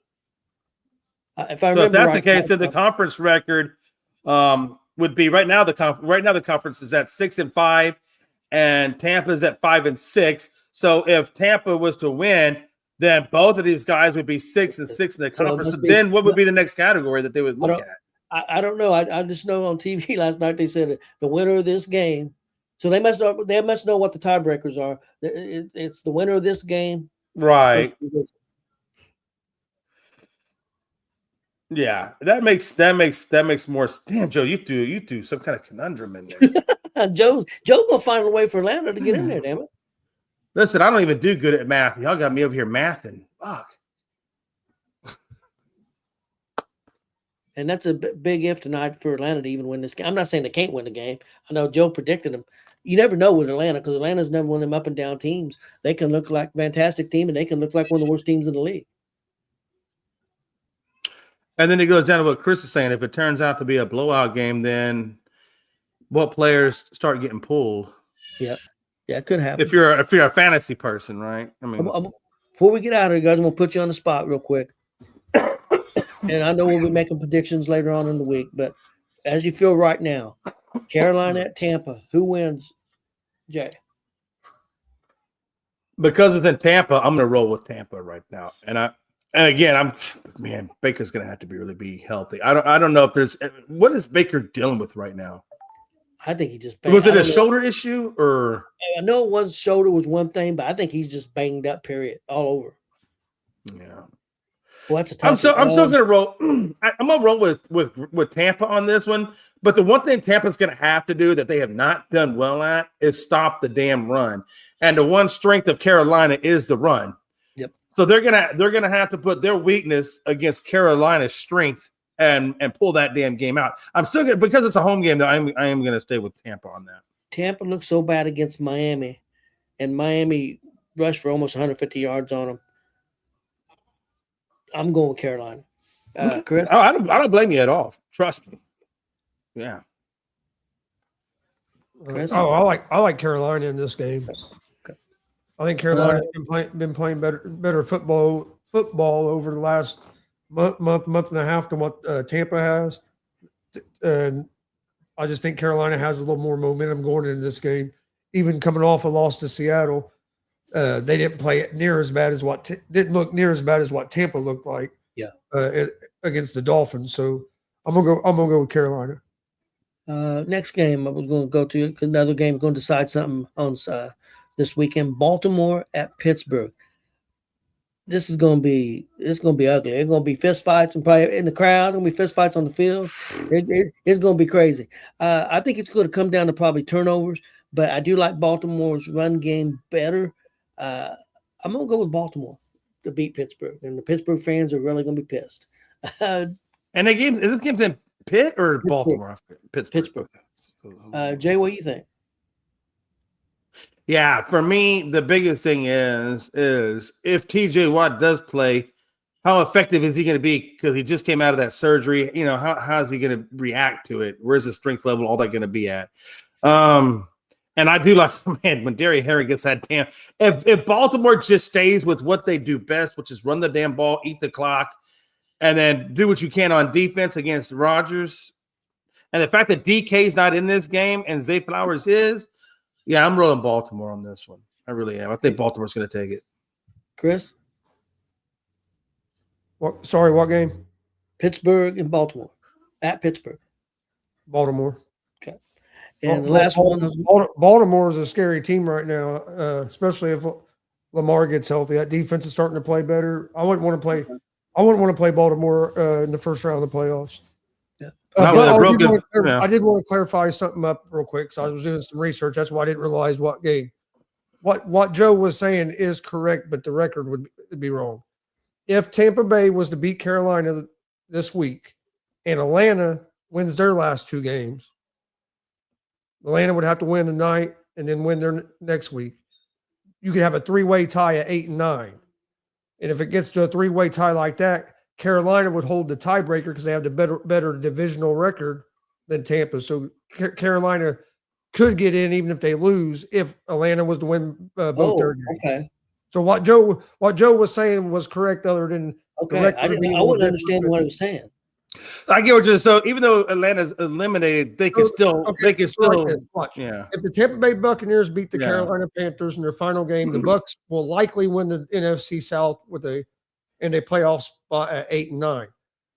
If I So if remember that's right, the case, then the conference record would be right now. Right now the conference is at 6-5, and Tampa is at 5-6. So if Tampa was to win, then both of these guys would be 6-6 in the So it conference. must So be- then what would be the next category that they would look at? I don't know. I just know on TV last night they said the winner of this game. So they must know what the tiebreakers are. It's the winner of this game. Right. Yeah, that makes more. Damn, Joe, you do some kind of conundrum in there. Joe's gonna find a way for Atlanta to get in there. Damn it! Listen, I don't even do good at math. Y'all got me over here mathing. Fuck. And that's a big if tonight for Atlanta to even win this game. I'm not saying they can't win the game. I know Joe predicted them. You never know with Atlanta because Atlanta's never one of them up and down teams. They can look like a fantastic team and they can look like one of the worst teams in the league. And then it goes down to what Chris is saying. If it turns out to be a blowout game, then what players start getting pulled? Yeah, it could happen. If you're a fantasy person, right? I mean, Before we get out of here, guys, I'm gonna put you on the spot real quick. And I know we'll be making predictions later on in the week, but as you feel right now, Carolina at Tampa, who wins? Jay. because it's in Tampa, I'm going to roll with Tampa right now. And again, Baker's going to have to really be healthy. I don't know if there's what is Baker dealing with right now. I think he just Was it a shoulder issue or? I know one shoulder was one thing, but I think he's just banged up. Period, all over. Yeah. Well, that's a I'm still gonna roll. I'm gonna roll with Tampa on this one. But the one thing Tampa's gonna have to do that they have not done well at is stop the damn run. And the one strength of Carolina is the run. Yep. So they're gonna have to put their weakness against Carolina's strength and pull that damn game out. I'm still gonna, because it's a home game, though, I am gonna stay with Tampa on that. Tampa looked so bad against Miami, and Miami rushed for almost 150 yards on them. I'm going with Carolina. Chris? I don't blame you at all. Trust me. Yeah. Chris? I like Carolina in this game. Okay. I think Carolina's been playing better football over the last month and a half than what Tampa has, and I just think Carolina has a little more momentum going into this game. Even coming off a loss to Seattle, they didn't play near as bad as what Tampa looked like. Yeah. Against the Dolphins. So I'm gonna go with Carolina. Next game I was going to go to another game. Going to decide something on this weekend. Baltimore at Pittsburgh. This is going to be ugly. It's going to be fist fights and probably in the crowd. Going to be fist fights on the field. It's going to be crazy. I think it's going to come down to probably turnovers, but I do like Baltimore's run game better. I'm going to go with Baltimore to beat Pittsburgh, and the Pittsburgh fans are really going to be pissed. And this game's in Pitt or Baltimore? Pittsburgh. Jay, what do you think? Yeah, for me, the biggest thing is if TJ Watt does play, how effective is he going to be? Because he just came out of that surgery. You know, how is he going to react to it? Where's his strength level? All that going to be at? And I do like, man, when Derrick Henry gets that damn. If Baltimore just stays with what they do best, which is run the damn ball, eat the clock, and then do what you can on defense against Rodgers, and the fact that DK's not in this game and Zay Flowers is. Yeah, I'm rolling Baltimore on this one. I really am. I think Baltimore's going to take it. Chris? What game? Pittsburgh and Baltimore. At Pittsburgh. Baltimore. Okay. And the last one. Baltimore is a scary team right now, especially if Lamar gets healthy. That defense is starting to play better. I wouldn't want to play Baltimore in the first round of the playoffs. Yeah. I did want to clarify something up real quick because I was doing some research. That's why I didn't realize what game. what Joe was saying is correct, but the record would be wrong. If Tampa Bay was to beat Carolina this week and Atlanta wins their last 2 games, Atlanta would have to win tonight and then win their next week. You could have a 3-way tie at 8 and 9. And if it gets to a 3-way tie like that, Carolina would hold the tiebreaker because they have the better divisional record than Tampa. So Carolina could get in even if they lose if Atlanta was to win both their games. Okay. So what Joe was saying was correct, other than Okay. I wouldn't understand what he was saying. I get what you're. So even though Atlanta's eliminated, they can still. Okay, They can still. watch. Yeah. If the Tampa Bay Buccaneers beat the Yeah. Carolina Panthers in their final game, the Bucs will likely win the NFC South with a playoff spot at 8 and 9.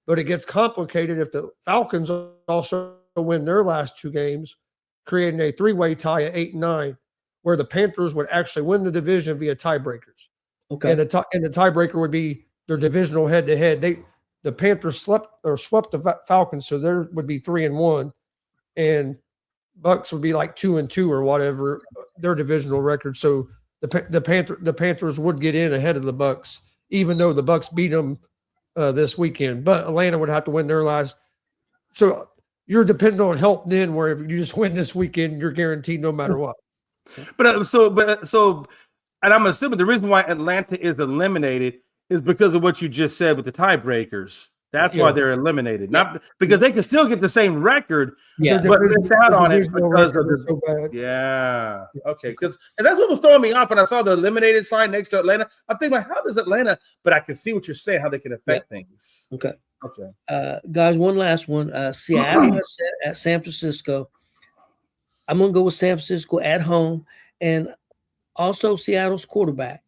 But it gets complicated if the Falcons also win their last 2 games, creating a 3-way tie at 8 and 9, where the Panthers would actually win the division via tiebreakers. Okay. And the tiebreaker would be their divisional head-to-head. The Panthers swept the Falcons, so there would be 3 and 1, and Bucs would be like 2 and 2 or whatever their divisional record. So the Panthers would get in ahead of the Bucs, even though the Bucs beat them this weekend. But Atlanta would have to win their last. So you're dependent on help then, where if you just win this weekend, you're guaranteed no matter what. But and I'm assuming the reason why Atlanta is eliminated is because of what you just said with the tiebreakers. That's why they're eliminated, not because they can still get the same record, Yeah. but miss out on it divisional because of record is the. so bad. Yeah. Okay. And that's what was throwing me off when I saw the eliminated sign next to Atlanta. I'm thinking, like, how does Atlanta? But I can see what you're saying, how they can affect things. Okay. Okay. Guys, one last one. Seattle at San Francisco. I'm going to go with San Francisco at home, and also Seattle's quarterback.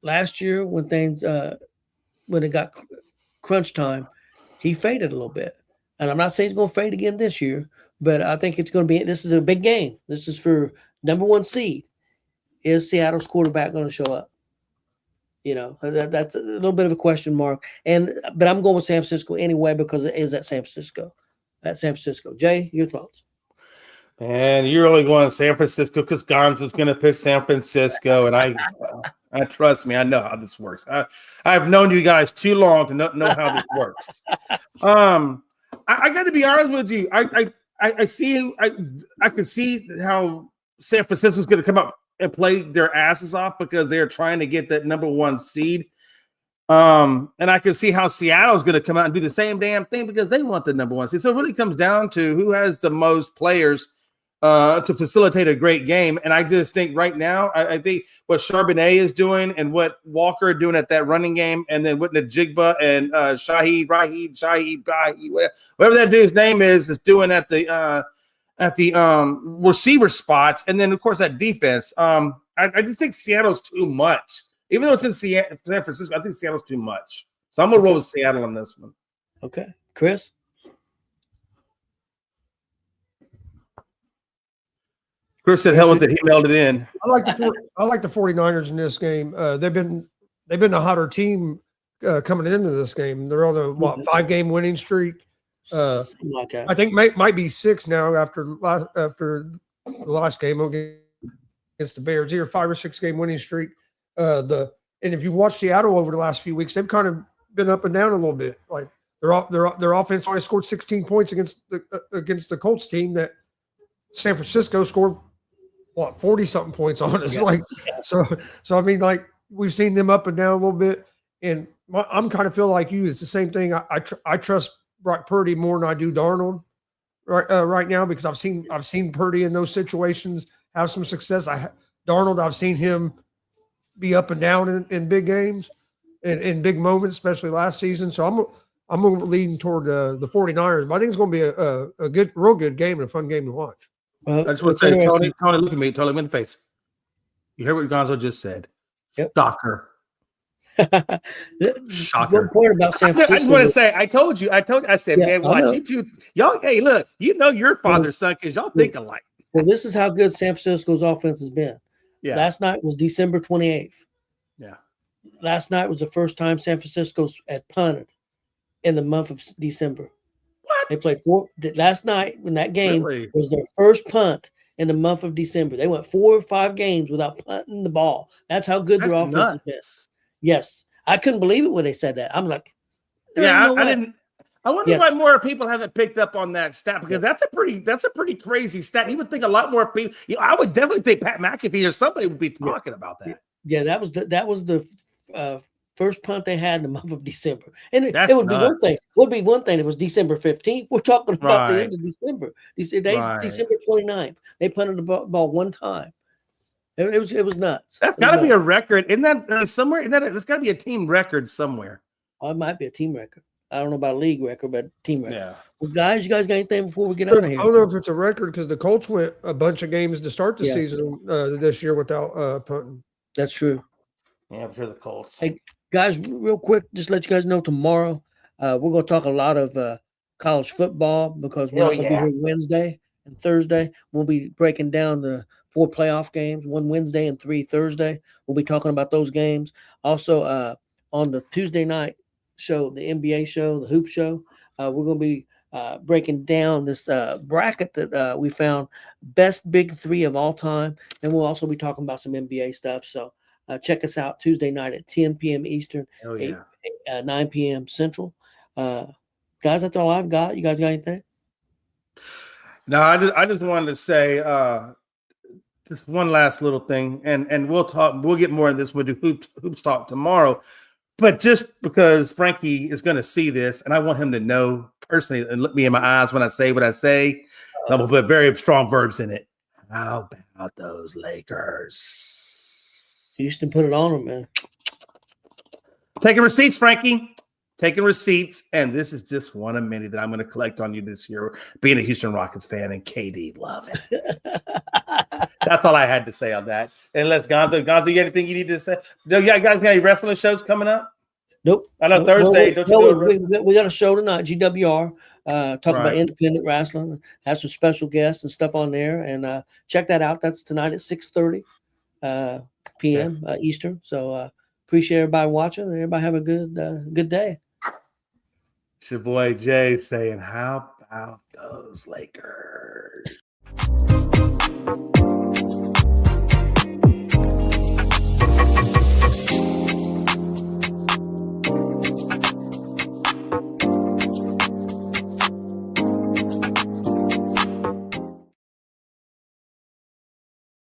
Last year, when it got crunch time, he faded a little bit. And I'm not saying he's going to fade again this year, but I think it's going to be. This is a big game. This is for number 1 seed. Is Seattle's quarterback going to show up? You know, that's a little bit of a question mark. But I'm going with San Francisco anyway because it is at San Francisco. Jay, your thoughts? And you're only going to San Francisco because Gonzo's going to pick San Francisco, and I trust me, I know how this works. I've known you guys too long to know how this works. I got to be honest with you. I see. I can see how San Francisco's going to come up and play their asses off because they're trying to get that number 1 seed. And I can see how Seattle's going to come out and do the same damn thing because they want the number 1 seed. So it really comes down to who has the most players to facilitate a great game. And I just think right now, I think what Charbonnet is doing and what Walker are doing at that running game, and then what Najigba and Shahid, whatever that dude's name is doing at the receiver spots, and then of course that defense. I just think Seattle's too much. Even though it's in San Francisco, I think Seattle's too much. So I'm gonna roll with Seattle on this one. Okay, Chris. Chris said, "Hell with it." He mailed it in. I like the 49ers in this game. They've been the hotter team coming into this game. They're on a 5-game winning streak. Like that. I think might be 6 now after the last game against the Bears. Either 5 or 6 game winning streak. And if you watch Seattle over the last few weeks, they've kind of been up and down a little bit. Like their offense only scored 16 points against the Colts team that San Francisco scored 40-something points on us. So I mean, like, we've seen them up and down a little bit, and I'm kind of feel like you. It's the same thing. I trust Brock Purdy more than I do Darnold right now because I've seen Purdy in those situations have some success. Darnold, I've seen him be up and down in big games and in big moments, especially last season. So I'm leaning toward the 49ers, but I think it's going to be a real good game and a fun game to watch. Well, that's what Tony, look at me. Tony, look in the face. You heard what Gonzo just said. Yep. Shocker. Shocker. Good point about San Francisco. I just want to say, I said, man, watch you two. Y'all, hey, look, you know your father's son because y'all think alike. Well, this is how good San Francisco's offense has been. Yeah. Last night was December 28th. Yeah. Last night was the first time San Francisco had punted in the month of December. What? They played last night in that game Really? was their first punt in the month of December. They went 4 or 5 games without punting the ball. That's how good their That's offense has been. nuts. Yes. I couldn't believe it when they said that. I'm like, there Yeah, ain't no I way. didn't. I wonder Yes. why more people haven't picked up on that stat, because that's a pretty crazy stat. You would think a lot more people. I would definitely think Pat McAfee or somebody would be talking about that. Yeah, that was the first punt they had in the month of December. And it That's would be one nuts. thing. Would be one thing if it was December 15th. We're talking about the Right. end of December. Right. December 29th. They punted the ball one time. It was nuts. That's got to be a record. Isn't that somewhere? It's got to be a team record somewhere. Oh, it might be a team record. I don't know about a league record, but team record. Yeah. Well, guys, you guys got anything before we get out of I here? don't know if it's a record because the Colts went a bunch of games to start the Yeah. season this year without punting. That's true. Yeah, I'm sure the Colts. Hey, guys, real quick, just let you guys know tomorrow we're going to talk a lot of college football because we're not going to be here Wednesday and Thursday. We'll be breaking down the 4 playoff games, 1 Wednesday and 3 Thursday. We'll be talking about those games. Also, on the Tuesday night show, the NBA show, the Hoop Show, we're going to be breaking down this bracket that we found, best big 3 of all time. And we'll also be talking about some NBA stuff. So check us out Tuesday night at 10 p.m. Eastern, 9 p.m. Central. Guys, that's all I've got. You guys got anything? No, I just wanted to say just one last little thing, and we'll get more in this. We'll do hoops talk tomorrow. But just because Frankie is going to see this, and I want him to know personally and look me in my eyes when I say what I say, I'm going to put very strong verbs in it. How about those Lakers? Houston, put it on them, man. Taking receipts, Frankie. Taking receipts. And this is just one of many that I'm going to collect on you this year, being a Houston Rockets fan, and KD, love it. That's all I had to say on that. Unless Gonzo, you got anything you need to say? No, you guys got any wrestling shows coming up? Nope. I know Thursday. We got a show tonight, GWR. Talk about independent wrestling. Have some special guests and stuff on there, and check that out. That's tonight at 6:30 p.m. Eastern. So appreciate everybody watching, and everybody have a good day. It's your boy Jay saying, "How about those Lakers?"